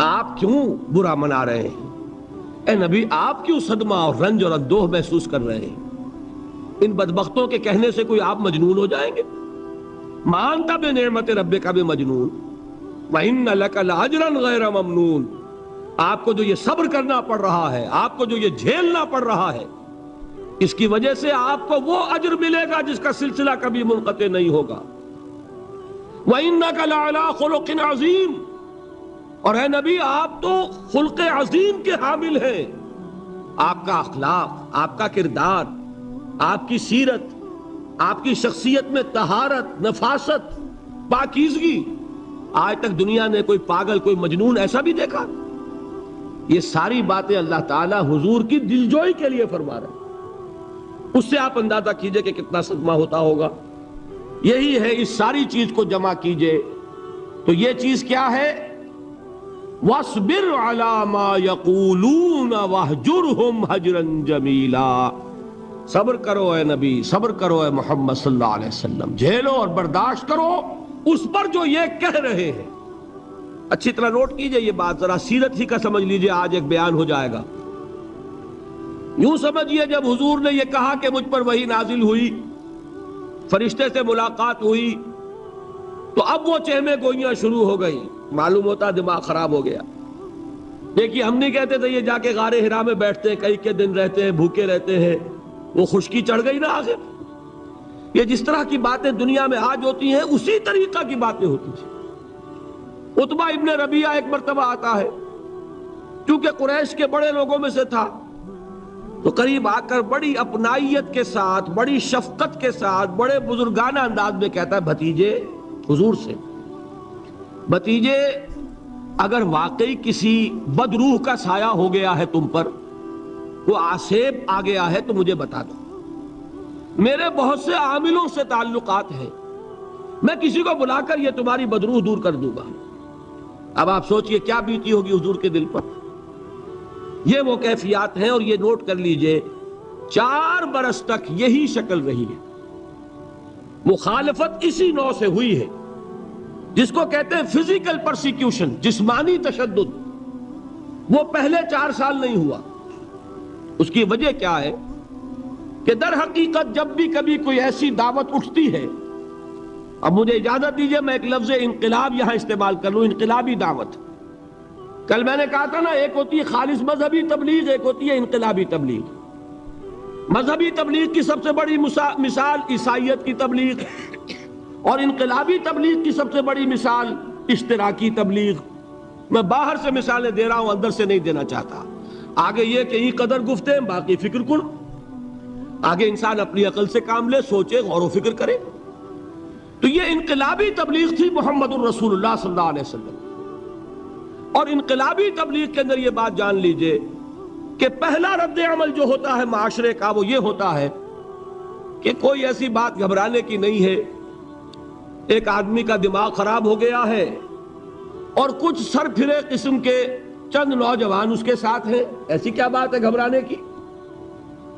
S1: آپ کیوں برا منا رہے ہیں؟ اے نبی آپ کیوں صدمہ اور رنج اور اندوہ محسوس کر رہے ہیں؟ ان بدبختوں کے کہنے سے کوئی آپ مجنون ہو جائیں گے؟ مانتا بے نعمت رب کا بھی مجنون وَإِنَّ لَكَ لَأَجْرًا غَيْرَ مَمْنُونَ. آپ کو جو یہ صبر کرنا پڑ رہا ہے، آپ کو جو یہ جھیلنا پڑ رہا ہے، اس کی وجہ سے آپ کو وہ اجر ملے گا جس کا سلسلہ کبھی منقطع نہیں ہوگا. وَإِنَّكَ لَعَلَىٰ خُلُقٍ عَظِيمٍ. اور اے نبی آپ تو خلق عظیم کے حامل ہیں. آپ کا اخلاق، آپ کا کردار، آپ کی سیرت، آپ کی شخصیت میں طہارت، نفاست، پاکیزگی، آج تک دنیا نے کوئی پاگل، کوئی مجنون ایسا بھی دیکھا؟ یہ ساری باتیں اللہ تعالیٰ حضور کی دلجوئی کے لیے فرما رہے ہیں. اس سے آپ اندازہ کیجئے کہ کتنا صدمہ ہوتا ہوگا. یہی ہے، اس ساری چیز کو جمع کیجئے تو یہ چیز کیا ہے؟ وَاصْبِرْ عَلَىٰ مَا يَقُولُونَ وَاهْجُرْهُمْ هَجْرًا جَمِيلًا. صبر کرو اے نبی، صبر کرو اے محمد صلی اللہ علیہ وسلم، جھیلو اور برداشت کرو اس پر جو یہ کہہ رہے ہیں. اچھی طرح نوٹ کیجئے یہ بات، ذرا سیرت ہی کا سمجھ لیجئے، آج ایک بیان ہو جائے گا. یوں سمجھیے جب حضور نے یہ کہا کہ مجھ پر وحی نازل ہوئی، فرشتے سے ملاقات ہوئی، تو اب وہ چہمے گوئیاں شروع ہو گئی. معلوم ہوتا دماغ خراب ہو گیا. دیکھیے ہم نہیں کہتے تھے یہ جا کے غار حرا میں بیٹھتے ہیں، کئی کے دن رہتے ہیں، بھوکے رہتے ہیں، وہ خشکی چڑھ گئی نا آخر. یہ جس طرح کی باتیں دنیا میں آج ہوتی ہیں اسی طریقہ کی باتیں ہوتی تھی. عتبہ ابن ربیعہ ایک مرتبہ آتا ہے، کیونکہ قریش کے بڑے لوگوں میں سے تھا، تو قریب آ کر بڑی اپنائیت کے ساتھ، بڑی شفقت کے ساتھ، بڑے بزرگانہ انداز میں کہتا ہے بھتیجے، حضور سے، بھتیجے اگر واقعی کسی بدروح کا سایہ ہو گیا ہے تم پر، وہ آسیب آ گیا ہے تو مجھے بتا دو. میرے بہت سے عاملوں سے تعلقات ہیں، میں کسی کو بلا کر یہ تمہاری بدروح دور کر دوں گا. اب آپ سوچئے کیا بیتی ہوگی حضور کے دل پر. یہ وہ کیفیات ہیں، اور یہ نوٹ کر لیجئے 4 برس تک یہی شکل رہی ہے. مخالفت اسی نوع سے ہوئی ہے جس کو کہتے ہیں فزیکل پرسیکیوشن، جسمانی تشدد، وہ پہلے 4 سال نہیں ہوا۔ اس کی وجہ کیا ہے کہ در حقیقت جب بھی کبھی کوئی ایسی دعوت اٹھتی ہے، اب مجھے اجازت دیجئے میں ایک لفظ انقلاب یہاں استعمال کر لوں، انقلابی دعوت۔ کل میں نے کہا تھا نا، ایک ہوتی ہے خالص مذہبی تبلیغ، ایک ہوتی ہے انقلابی تبلیغ۔ مذہبی تبلیغ کی سب سے بڑی مثال عیسائیت کی تبلیغ، اور انقلابی تبلیغ کی سب سے بڑی مثال اشتراکی تبلیغ۔ میں باہر سے مثالیں دے رہا ہوں، اندر سے نہیں دینا چاہتا۔ آگے یہ کہ یہ قدر گفتیں باقی فکر کن، آگے انسان اپنی عقل سے کام لے، سوچے، غور و فکر کرے۔ تو یہ انقلابی تبلیغ تھی محمد الرسول اللہ صلی اللہ علیہ وسلم۔ اور انقلابی تبلیغ کے اندر یہ بات جان لیجئے کہ پہلا رد عمل جو ہوتا ہے معاشرے کا وہ یہ ہوتا ہے کہ کوئی ایسی بات گھبرانے کی نہیں ہے، ایک آدمی کا دماغ خراب ہو گیا ہے اور کچھ سر پھرے قسم کے چند نوجوان اس کے ساتھ ہیں، ایسی کیا بات ہے گھبرانے کی؟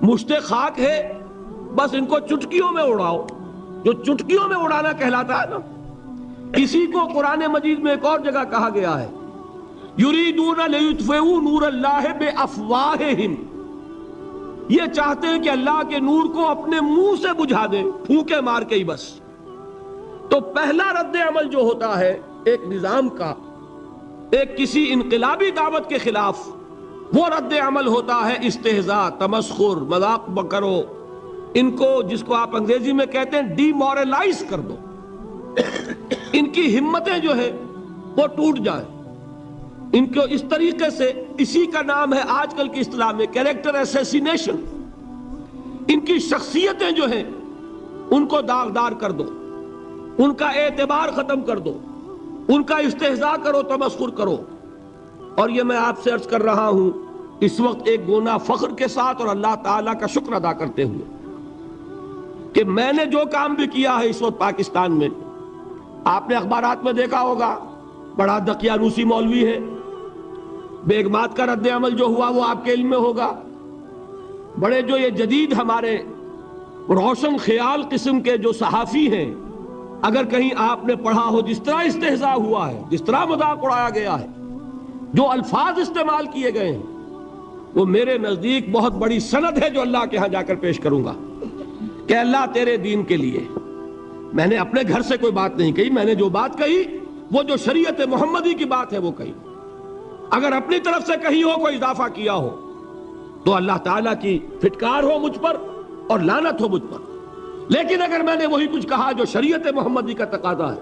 S1: مشت خاک ہے، بس ان کو چٹکیوں میں اڑاؤ۔ جو چٹکیوں میں اڑانا کہلاتا ہے نا، اسی کو قرآن مجید میں ایک اور جگہ کہا گیا ہے، یریدون لیطفئوا نور اللہ بافواہہم، یہ چاہتے ہیں کہ اللہ کے نور کو اپنے منہ سے بجھا دیں، پھونکے مار کے ہی بس۔ تو پہلا رد عمل جو ہوتا ہے ایک نظام کا، ایک کسی انقلابی دعوت کے خلاف، وہ رد عمل ہوتا ہے استہزاء، تمسخر، مذاق کرو، ان کو جس کو آپ انگریزی میں کہتے ہیں ڈی مورلائز کر دو، ان کی ہمتیں جو ہے وہ ٹوٹ جائیں، ان کو اس طریقے سے، اسی کا نام ہے آج کل کی اصطلاح میں کیریکٹر اسیسینیشن، ان کی شخصیتیں جو ہیں ان کو داغدار کر دو، ان کا اعتبار ختم کر دو، ان کا استہزاء کرو، تمسخر کرو۔ اور یہ میں آپ سے عرض کر رہا ہوں اس وقت ایک گونا فخر کے ساتھ اور اللہ تعالیٰ کا شکر ادا کرتے ہوئے کہ میں نے جو کام بھی کیا ہے اس وقت پاکستان میں، آپ نے اخبارات میں دیکھا ہوگا، بڑا دقیانوسی مولوی ہے، بیگمات کا رد عمل جو ہوا وہ آپ کے علم میں ہوگا، بڑے جو یہ جدید ہمارے روشن خیال قسم کے جو صحافی ہیں، اگر کہیں آپ نے پڑھا ہو جس طرح استہزاء ہوا ہے، جس طرح مذاق اڑایا گیا ہے، جو الفاظ استعمال کیے گئے ہیں، وہ میرے نزدیک بہت بڑی سند ہے جو اللہ کے ہاں جا کر پیش کروں گا کہ اللہ تیرے دین کے لیے میں نے اپنے گھر سے کوئی بات نہیں کہی، میں نے جو بات کہی وہ جو شریعت محمدی کی بات ہے وہ کہی، اگر اپنی طرف سے کہی ہو کوئی اضافہ کیا ہو تو اللہ تعالیٰ کی پھٹکار ہو مجھ پر اور لعنت ہو مجھ پر، لیکن اگر میں نے وہی کچھ کہا جو شریعت محمدی کا تقاضا ہے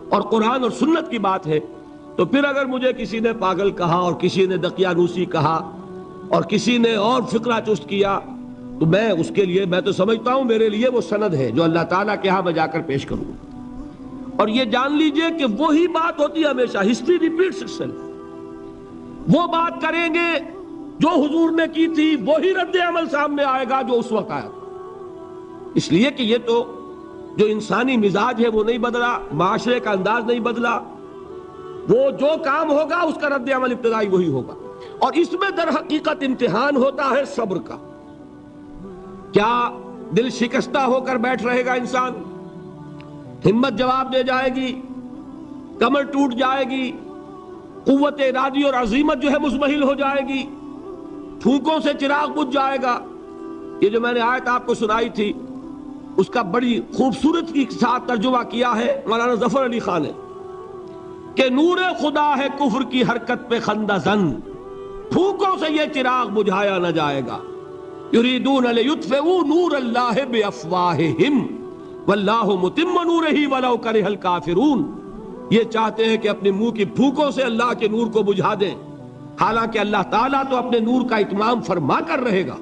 S1: اور قرآن اور سنت کی بات ہے، تو پھر اگر مجھے کسی نے پاگل کہا اور کسی نے دقیانوسی کہا اور کسی نے اور فقرہ چست کیا، تو میں اس کے لیے، میں تو سمجھتا ہوں میرے لیے وہ سند ہے جو اللہ تعالیٰ کے ہاں میں جا کر پیش کروں۔ اور یہ جان لیجئے کہ وہی بات ہوتی ہے ہمیشہ، ہسٹری ریپیٹس اٹسیلف، وہ بات کریں گے جو حضور نے کی تھی، وہی رد عمل سامنے آئے گا جو اس وقت آیا تھا۔ اس لیے کہ یہ تو جو انسانی مزاج ہے وہ نہیں بدلا، معاشرے کا انداز نہیں بدلا، وہ جو کام ہوگا اس کا رد عمل ابتدائی وہی ہوگا۔ اور اس میں در حقیقت امتحان ہوتا ہے صبر کا۔ کیا دل شکستہ ہو کر بیٹھ رہے گا انسان؟ ہمت جواب دے جائے گی، کمر ٹوٹ جائے گی، قوت ارادی اور عزیمت جو ہے مزمحل ہو جائے گی، پھونکوں سے چراغ بجھ جائے گا۔ یہ جو میں نے آیت آپ کو سنائی تھی اس کا بڑی خوبصورت کے ساتھ ترجمہ کیا ہے مولانا ظفر علی خان نے کہ نور خدا ہے کفر کی حرکت پہ خندہ زن، پھونکوں سے یہ چراغ بجھایا نہ جائے گا۔ یریدون لیطفئوا نور اللہ بافواہہم واللہ متم نورہ ولو کرہ الکافرون، یہ چاہتے ہیں کہ اپنے منہ کی پھونکوں سے اللہ کے نور کو بجھا دیں، حالانکہ اللہ تعالیٰ تو اپنے نور کا اتمام فرما کر رہے گا،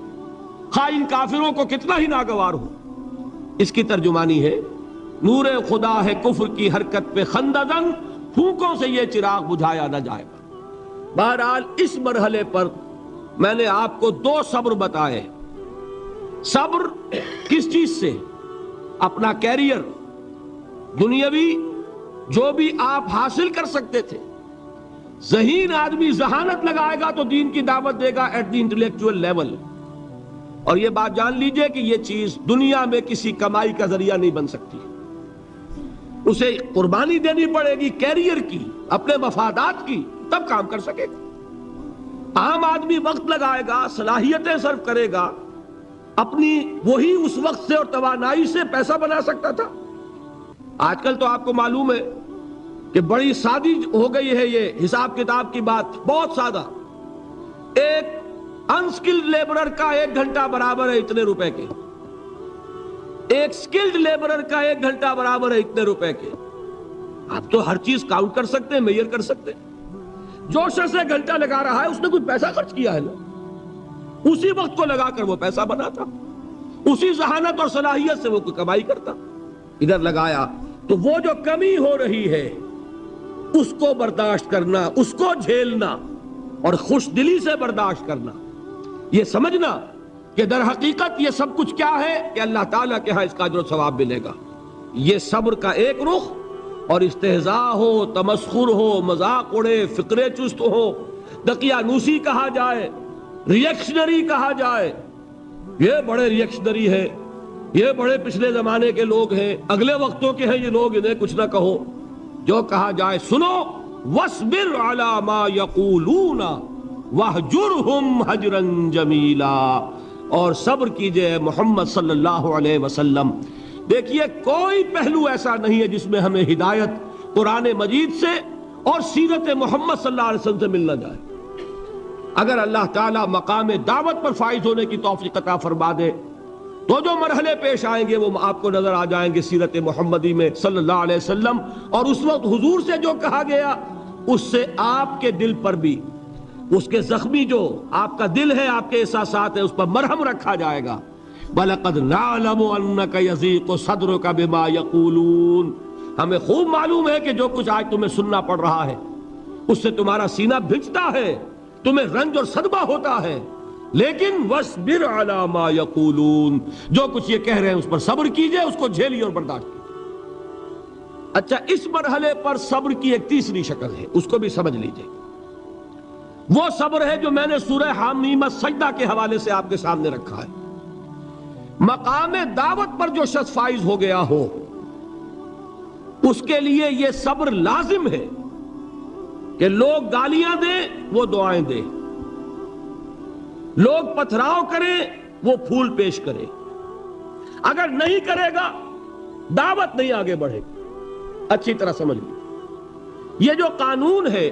S1: خواہ ان کافروں کو کتنا ہی ناگوار ہو۔ اس کی ترجمانی ہے نور خدا ہے کفر کی حرکت پہ خندہ زن، پھونکوں سے یہ چراغ بجھایا نہ جائے گا۔ بہرحال اس مرحلے پر میں نے آپ کو 2 صبر بتائے۔ صبر کس چیز سے؟ اپنا کیریئر دنیاوی جو بھی آپ حاصل کر سکتے تھے، ذہین آدمی ذہانت لگائے گا تو دین کی دعوت دے گا ایٹ دی انٹلیکچوئل لیول، اور یہ بات جان لیجئے کہ یہ چیز دنیا میں کسی کمائی کا ذریعہ نہیں بن سکتی، اسے قربانی دینی پڑے گی کیریئر کی، اپنے مفادات کی، تب کام کر سکے گا۔ عام آدمی وقت لگائے گا، صلاحیتیں صرف کرے گا، اپنی وہی اس وقت سے اور توانائی سے پیسہ بنا سکتا تھا۔ آج کل تو آپ کو معلوم ہے کہ بڑی سادی ہو گئی ہے یہ حساب کتاب کی بات، بہت سادہ۔ ایک انسکلڈ لیبرر کا 1 گھنٹہ برابر ہے اتنے روپے کے، ایک سکلڈ لیبرر کا 1 گھنٹہ برابر ہے اتنے روپے کے۔ آپ تو ہر چیز کاؤنٹ کر سکتے ہیں، میئر کر سکتے ہیں۔ جو شخص 1 گھنٹہ لگا رہا ہے اس نے کوئی پیسہ خرچ کیا ہے نا، اسی وقت کو لگا کر وہ پیسہ بناتا، اسی ذہانت اور صلاحیت سے وہ کوئی کمائی کرتا۔ ادھر لگایا تو وہ جو کمی ہو رہی ہے اس کو برداشت کرنا، اس کو جھیلنا اور خوش دلی سے برداشت کرنا، یہ سمجھنا کہ در حقیقت یہ سب کچھ کیا ہے کہ اللہ تعالیٰ کے ہاں اس کا اجر و ثواب ملے گا۔ یہ صبر کا ایک رخ، اور استہزاء ہو، تمسخر ہو، مذاق اڑے، فقرے چست ہو، دقیانوسی کہا جائے، ریئیکشنری کہا جائے، یہ بڑے ریئیکشنری ہے، یہ بڑے پچھلے زمانے کے لوگ ہیں، اگلے وقتوں کے ہیں یہ لوگ، انہیں کچھ نہ کہو۔ جو کہا جائے سنو، وَاصْبِرْ عَلَى مَا يَقُولُونَ وَاهْجُرْهُمْ هَجْرًا جَمِيلًا، اور صبر کیجئے محمد صلی اللہ علیہ وسلم۔ دیکھیے کوئی پہلو ایسا نہیں ہے جس میں ہمیں ہدایت قرآن مجید سے اور سیرت محمد صلی اللہ علیہ وسلم سے ملنا جائے۔ اگر اللہ تعالیٰ مقام دعوت پر فائز ہونے کی توفیق عطا فرما دے تو جو مرحلے پیش آئیں گے وہ آپ کو نظر آ جائیں گے سیرت محمدی میں صلی اللہ علیہ وسلم، اور اس وقت حضور سے جو کہا گیا اس سے آپ کے دل پر بھی، اس کے زخمی جو آپ کا دل ہے، آپ کے احساسات ہیں، اس پر مرہم رکھا جائے گا۔ وَلَقَدْ نَعْلَمُ أَنَّكَ يَضِيقُ صَدْرُكَ بِمَا يَقُولُونَ، ہمیں خوب معلوم ہے کہ جو کچھ آج تمہیں سننا پڑ رہا ہے اس سے تمہارا سینہ بھجتا ہے، تمہیں رنج اور صدمہ ہوتا ہے، لیکن وَاصْبِرْ عَلَى مَا يَقُولُونَ، جو کچھ یہ کہہ رہے ہیں اس پر صبر کیجئے، اس کو جھیلیے اور برداشت کیجئے۔ اچھا، اس مرحلے پر صبر کی ایک تیسری شکل ہے، اس کو بھی سمجھ لیجئے۔ وہ صبر ہے جو میں نے سورہ حامیم السجدہ کے حوالے سے آپ کے سامنے رکھا ہے۔ مقام دعوت پر جو شخص فائز ہو گیا ہو اس کے لیے یہ صبر لازم ہے کہ لوگ گالیاں دیں وہ دعائیں دیں، لوگ پتھراؤ کریں وہ پھول پیش کرے، اگر نہیں کرے گا دعوت نہیں آگے بڑھے گی۔ اچھی طرح سمجھ لیں، یہ جو قانون ہے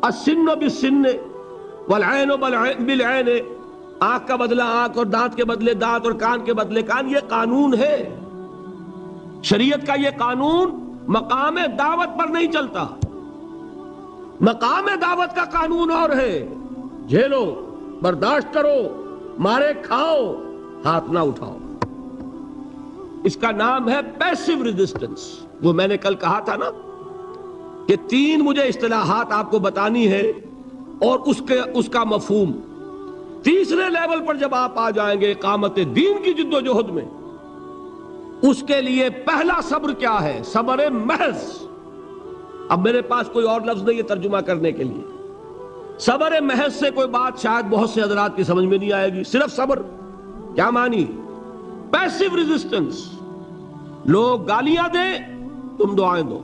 S1: السن بالسن والعین بالعین، آنکھ کا بدلہ آنکھ اور دانت کے بدلے دانت اور کان کے بدلے کان، یہ قانون ہے شریعت کا۔ یہ قانون مقام دعوت پر نہیں چلتا، مقام دعوت کا قانون اور ہے، جھیلو، برداشت کرو، مارے کھاؤ، ہاتھ نہ اٹھاؤ۔ اس کا نام ہے پیسو ریزسٹنس۔ وہ میں نے کل کہا تھا نا کہ 3 مجھے اصطلاحات آپ کو بتانی ہے اور اس کا مفہوم۔ تیسرے لیول پر جب آپ آ جائیں گے اقامت دین کی جد و جہد میں، اس کے لیے پہلا صبر کیا ہے؟ صبر محض۔ اب میرے پاس کوئی اور لفظ نہیں ہے ترجمہ کرنے کے لیے۔ صبر محض سے کوئی بات شاید بہت سے حضرات کی سمجھ میں نہیں آئے گی۔ صرف صبر کیا معنی؟ Passive resistance. لوگ گالیاں دیں تم دعائیں دو،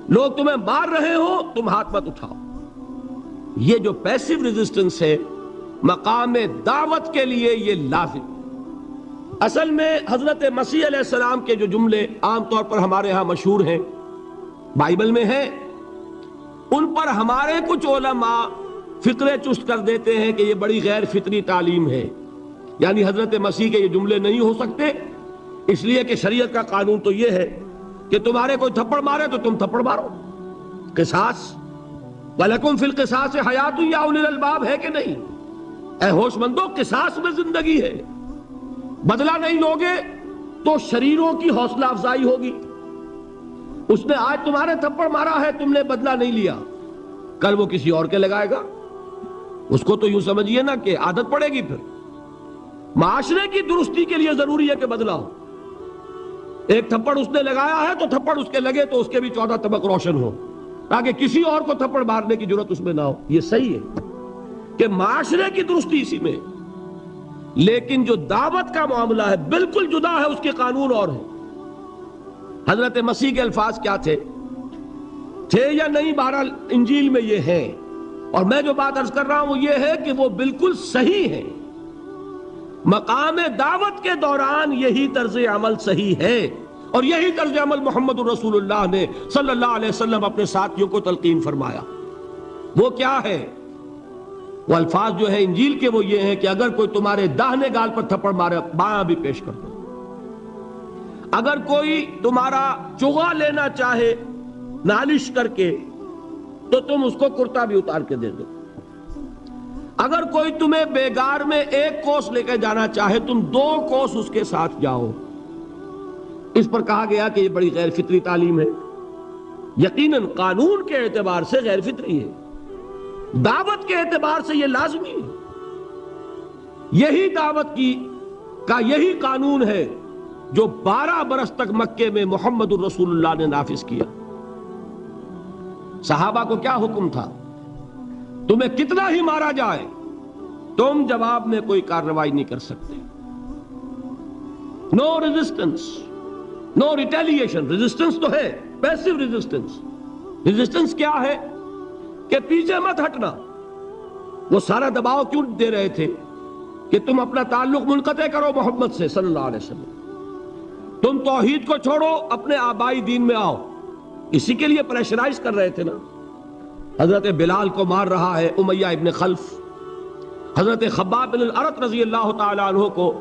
S1: لوگ تمہیں مار رہے ہو تم ہاتھ مت اٹھاؤ۔ یہ جو پیسو ریزسٹنس ہے مقام دعوت کے لیے یہ لازم۔ اصل میں حضرت مسیح علیہ السلام کے جو جملے عام طور پر ہمارے ہاں مشہور ہیں، بائبل میں ہیں، ان پر ہمارے کچھ علماء فطرے چست کر دیتے ہیں کہ یہ بڑی غیر فطری تعلیم ہے، یعنی حضرت مسیح کے یہ جملے نہیں ہو سکتے، اس لیے کہ شریعت کا قانون تو یہ ہے کہ تمہارے کوئی تھپڑ مارے تو تم تھپڑ مارو۔ قصاص، وَلَكُمْ فِي الْقِصَاصِ حَيَاتٌ يَا أُولِي الْأَلْبَابِ، ہے کہ نہیں؟ اے ہوش مندو، قصاص میں زندگی ہے، بدلہ نہیں لوگے تو شریروں کی حوصلہ افزائی ہوگی۔ اس نے آج تمہارے تھپڑ مارا ہے، تم نے بدلہ نہیں لیا، کل وہ کسی اور کے لگائے گا، اس کو تو یوں سمجھیے نا کہ عادت پڑے گی۔ پھر معاشرے کی درستی کے لیے ضروری ہے کہ بدلہ ہو۔ ایک تھپڑ اس نے لگایا ہے تو تھپڑ اس کے لگے تو اس کے بھی 14 طبق روشن ہو، تاکہ کسی اور کو تھپڑ مارنے کی ضرورت اس میں نہ ہو۔ یہ صحیح ہے کہ معاشرے کی درستی اسی میں، لیکن جو دعوت کا معاملہ ہے بالکل جدا ہے، اس کے قانون اور ہیں۔ حضرت مسیح کے الفاظ کیا تھے یا نہیں، بہرحال انجیل میں یہ ہے، اور میں جو بات عرض کر رہا ہوں وہ یہ ہے کہ وہ بالکل صحیح ہے۔ مقام دعوت کے دوران یہی طرز عمل صحیح ہے، اور یہی طرز عمل محمد رسول اللہ نے صلی اللہ علیہ وسلم اپنے ساتھیوں کو تلقین فرمایا۔ وہ کیا ہے؟ وہ الفاظ جو ہے انجیل کے وہ یہ ہیں کہ اگر کوئی تمہارے داہنے گال پر تھپڑ مارے بایاں بھی پیش کر دو، اگر کوئی تمہارا چغا لینا چاہے نالش کر کے تو تم اس کو کرتا بھی اتار کے دے دو، اگر کوئی تمہیں بیگار میں 1 کوس لے کے جانا چاہے تم 2 کوس اس کے ساتھ جاؤ۔ اس پر کہا گیا کہ یہ بڑی غیر فطری تعلیم ہے، یقیناً قانون کے اعتبار سے غیر فطری ہے، دعوت کے اعتبار سے یہ لازمی ہے۔ یہی دعوت کا یہی قانون ہے جو 12 برس تک مکے میں محمد الرسول اللہ نے نافذ کیا۔ صحابہ کو کیا حکم تھا؟ تمہیں کتنا ہی مارا جائے تم جواب میں کوئی کارروائی نہیں کر سکتے۔ نو ریزسٹنس، نو ریٹیلیشن۔ ریزسٹنس تو ہے، پیسو ریزسٹنس۔ ریزسٹنس کیا ہے؟ کہ پیچھے مت ہٹنا۔ وہ سارا دباؤ کیوں دے رہے تھے کہ تم اپنا تعلق منقطع کرو محمد سے صلی اللہ علیہ وسلم، تم توحید کو چھوڑو، اپنے آبائی دین میں آؤ۔ اسی کے لیے پریشرائز کر رہے تھے نا۔ حضرت بلال کو مار رہا ہے امیہ ابن خلف، حضرت خباب بن الارت رضی اللہ تعالیٰ عنہ کو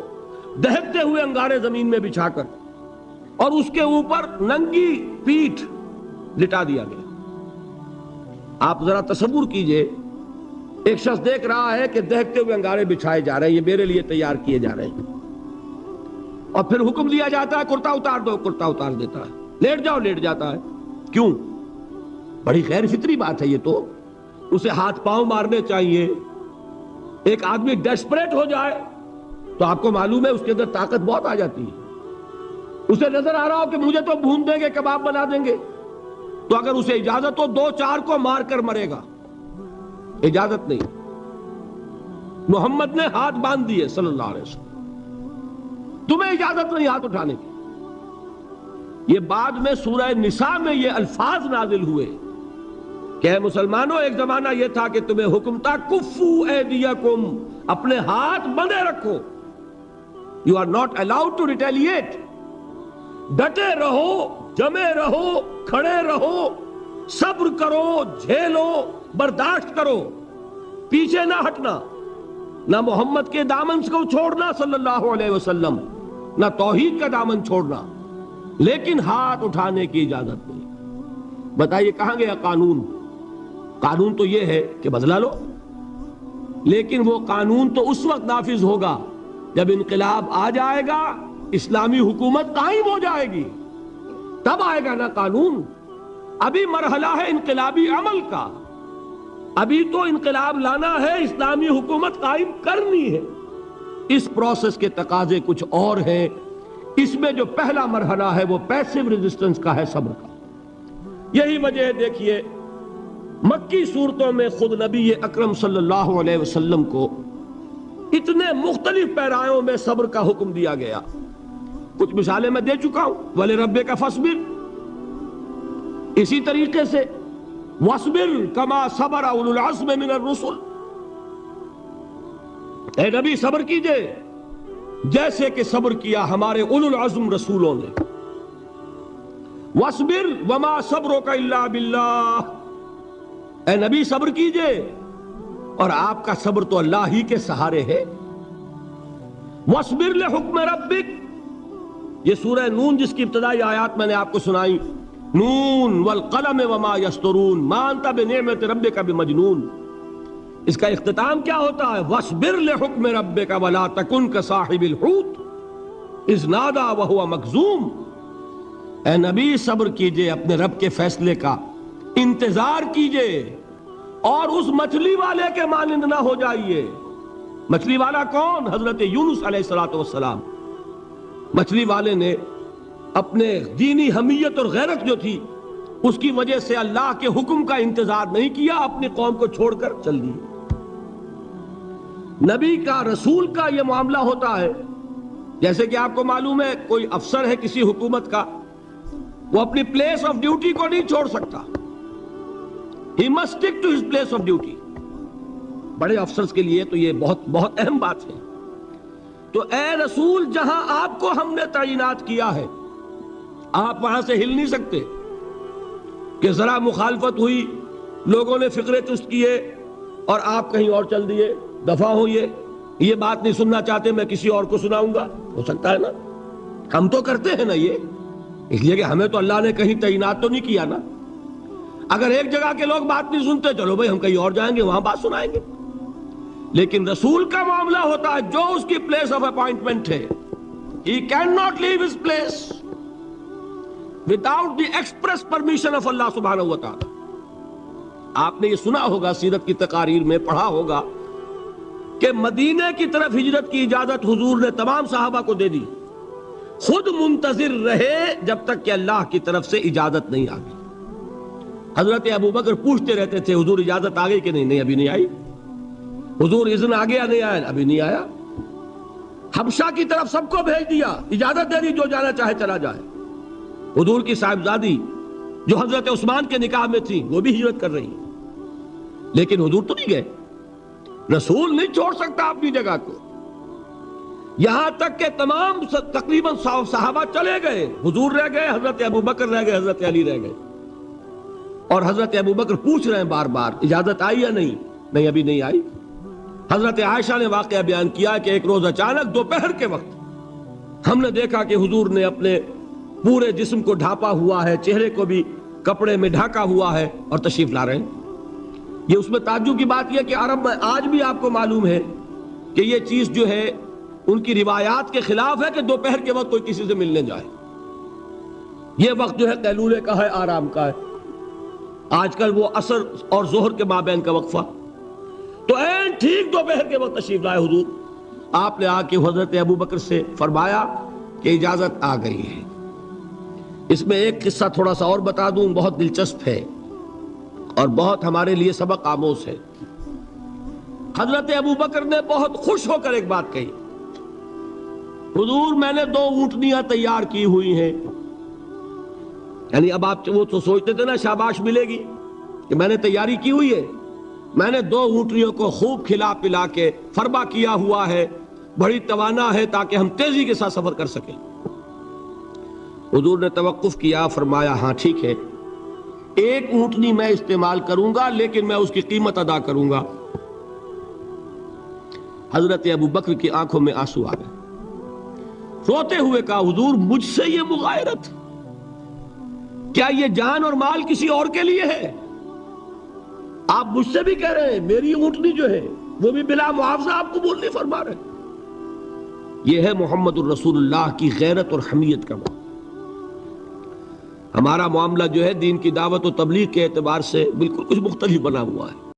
S1: دہکتے ہوئے انگارے زمین میں بچھا کر اور اس کے اوپر ننگی پیٹھ لٹا دیا گیا۔ آپ ذرا تصور کیجئے، ایک شخص دیکھ رہا ہے کہ دہکتے ہوئے انگارے بچھائے جا رہے ہیں، یہ میرے لیے تیار کیے جا رہے ہیں، اور پھر حکم دیا جاتا ہے کرتا اتار دو، کرتا اتار دیتا ہے، لیٹ جاؤ، لیٹ جاتا ہے۔ کیوں؟ بڑی غیر فطری بات ہے یہ تو۔ اسے ہاتھ پاؤں مارنے چاہیے۔ ایک آدمی ڈیسپریٹ ہو جائے تو آپ کو معلوم ہے اس کے اندر طاقت بہت آ جاتی ہے۔ اسے نظر آ رہا ہو کہ مجھے تو بھون دیں گے، کباب بنا دیں گے، تو اگر اسے اجازت ہو 2-4 کو مار کر مرے گا۔ اجازت نہیں۔ محمد نے ہاتھ باندھ دیے صلی اللہ علیہ وسلم، تمہیں اجازت نہیں ہاتھ اٹھانے کی۔ یہ بعد میں سورہ نساء میں یہ الفاظ نازل ہوئے کہ اے مسلمانوں، ایک زمانہ یہ تھا کہ تمہیں حکم تھا کفو ایدیکم، اپنے ہاتھ بندھے رکھو، you are not allowed to retaliate. ڈٹے رہو، جمے رہو، کھڑے رہو، صبر کرو، جھیلو، برداشت کرو، پیچھے نہ ہٹنا، نہ محمد کے دامن کو چھوڑنا صلی اللہ علیہ وسلم، نہ توحید کا دامن چھوڑنا، لیکن ہاتھ اٹھانے کی اجازت نہیں۔ بتائیے کہاں گیا قانون؟ قانون تو یہ ہے کہ بدلا لو، لیکن وہ قانون تو اس وقت نافذ ہوگا جب انقلاب آ جائے گا، اسلامی حکومت قائم ہو جائے گی، تب آئے گا نا قانون۔ ابھی مرحلہ ہے انقلابی عمل کا، ابھی تو انقلاب لانا ہے، اسلامی حکومت قائم کرنی ہے۔ اس پروسیس کے تقاضے کچھ اور ہیں۔ اس میں جو پہلا مرحلہ ہے وہ پیسو ریزسٹنس کا ہے، صبر کا۔ یہی وجہ ہے، دیکھیے مکی صورتوں میں خود نبی اکرم صلی اللہ علیہ وسلم کو اتنے مختلف پیرایوں میں صبر کا حکم دیا گیا۔ کچھ مثالیں میں دے چکا ہوں، وَلِرَبِّكَ فَاصْبِرْ، اسی طریقے سے وَاصْبِرْ كَمَا صَبَرَ أُولُو الْعَزْمِ مِنَ الرُّسُلِ، اے نبی صبر کیجئے جیسے کہ صبر کیا ہمارے اولو العزم رسولوں نے۔ وَاصْبِرْ وَمَا صَبْرُكَ إِلَّا بِاللَّهِ، اے نبی صبر کیجئے، اور آپ کا صبر تو اللہ ہی کے سہارے ہے۔ وَاصْبِرْ لِحُکْمِ رَبِّكَ، یہ سورہ نون جس کی ابتدائی آیات میں نے آپ کو سنائی، نون والقلم وما يسطرون ما انت بنعمت ربك بمجنون، اس کا اختتام کیا ہوتا ہے؟ وَاصْبِرْ لِحُکْمِ رَبِّكَ وَلَا تَكُنْ كَصَاحِبِ الْحُوتِ إِذْ نَادَى وَهُوَ مَكْظُومٌ، اے نبی صبر کیجئے اپنے رب کے فیصلے کا، انتظار کیجئے، اور اس مچھلی والے کے مانند نہ ہو جائیے۔ مچھلی والا کون؟ حضرت یونس علیہ السلام۔ مچھلی والے نے اپنے دینی حمیت اور غیرت جو تھی اس کی وجہ سے اللہ کے حکم کا انتظار نہیں کیا، اپنی قوم کو چھوڑ کر چل دی۔ نبی کا رسول کا یہ معاملہ ہوتا ہے، جیسے کہ آپ کو معلوم ہے کوئی افسر ہے کسی حکومت کا، وہ اپنی پلیس آف ڈیوٹی کو نہیں چھوڑ سکتا. He must stick to his place of duty. بڑے افسرز کے لیے تو یہ بہت بہت اہم بات ہے. تو اے رسول، جہاں آپ کو ہم نے تعینات کیا ہے آپ وہاں سے ہل نہیں سکتے کہ ذرا مخالفت ہوئی، لوگوں نے فقرے چست کیے اور آپ کہیں اور چل دیے، دفع ہوئیے، یہ بات نہیں سننا چاہتے میں کسی اور کو سناؤں گا. ہو سکتا ہے نا؟ ہم تو کرتے ہیں نا یہ، اس لیے کہ ہمیں تو اللہ نے کہیں تعینات تو نہیں کیا نا. اگر ایک جگہ کے لوگ بات نہیں سنتے، چلو بھائی ہم کہیں اور جائیں گے، وہاں بات سنائیں گے. لیکن رسول کا معاملہ ہوتا ہے جو اس کی پلیس آف اپوائنٹمنٹ ہے، he cannot leave his place without the express permission of Allah سبحانہ و تعالی. آپ نے یہ سنا ہوگا، سیرت کی تقاریر میں پڑھا ہوگا کہ مدینے کی طرف ہجرت کی اجازت حضور نے تمام صحابہ کو دے دی، خود منتظر رہے جب تک کہ اللہ کی طرف سے اجازت نہیں آ گئی. حضرت ابوبکر پوچھتے رہتے تھے حضور اجازت آ گئی کہ نہیں؟ نہیں ابھی نہیں آئی. حضور اذن آ گیا؟ نہیں آیا. ابھی نہیں آیا. حبشہ کی طرف سب کو بھیج دیا، اجازت دے دی جو جانا چاہے چلا جائے. حضور کی صاحبزادی جو حضرت عثمان کے نکاح میں تھی وہ بھی ہجرت کر رہی، لیکن حضور تو نہیں گئے. رسول نہیں چھوڑ سکتا اپنی جگہ کو. یہاں تک کہ تمام تقریباً صحابہ چلے گئے، حضور رہ گئے، حضرت ابوبکر رہ گئے، حضرت علی رہ گئے. اور حضرت ابوبکر پوچھ رہے ہیں بار بار اجازت آئی یا نہیں؟ نہیں ابھی نہیں آئی. حضرت عائشہ نے واقعہ بیان کیا کہ ایک روز اچانک دوپہر کے وقت ہم نے دیکھا کہ حضور نے اپنے پورے جسم کو ڈھانپا ہوا ہے، چہرے کو بھی کپڑے میں ڈھانکا ہوا ہے اور تشریف لا رہے ہیں. یہ اس میں تعجب کی بات یہ کہ عرب میں آج بھی آپ کو معلوم ہے کہ یہ چیز جو ہے ان کی روایات کے خلاف ہے کہ دوپہر کے وقت کوئی کسی سے ملنے جائے. یہ وقت جو ہے قیلولے کا ہے، آرام کا ہے. آج کل وہ عصر اور ظہر کے مابین کا وقفہ، تو این ٹھیک دوپہر کے وقت تشریف لائے حضور. آپ نے آ کے حضرت ابوبکر سے فرمایا کہ اجازت آ گئی ہے. اس میں ایک قصہ تھوڑا سا اور بتا دوں، بہت دلچسپ ہے اور بہت ہمارے لیے سبق آموز ہے. حضرت ابوبکر نے بہت خوش ہو کر ایک بات کہی، حضور میں نے 2 اونٹنیاں تیار کی ہوئی ہیں. یعنی اب آپ وہ تو سوچتے تھے نا شاباش ملے گی کہ میں نے تیاری کی ہوئی ہے، میں نے 2 اونٹنیوں کو خوب کھلا پلا کے فربا کیا ہوا ہے، بڑی توانا ہے تاکہ ہم تیزی کے ساتھ سفر کر سکیں. حضور نے توقف کیا، فرمایا ہاں ٹھیک ہے، 1 اونٹنی میں استعمال کروں گا لیکن میں اس کی قیمت ادا کروں گا. حضرت ابوبکر کی آنکھوں میں آنسو آ گئے، روتے ہوئے کہا حضور مجھ سے یہ مغایرت، کیا یہ جان اور مال کسی اور کے لیے ہے؟ آپ مجھ سے بھی کہہ رہے ہیں میری اونٹنی جو ہے وہ بھی بلا معاوضہ آپ قبول نہیں فرما رہے. یہ ہے محمد الرسول اللہ کی غیرت اور حمیت کا معاملہ. ہمارا معاملہ جو ہے دین کی دعوت و تبلیغ کے اعتبار سے بالکل کچھ مختلف بنا ہوا ہے.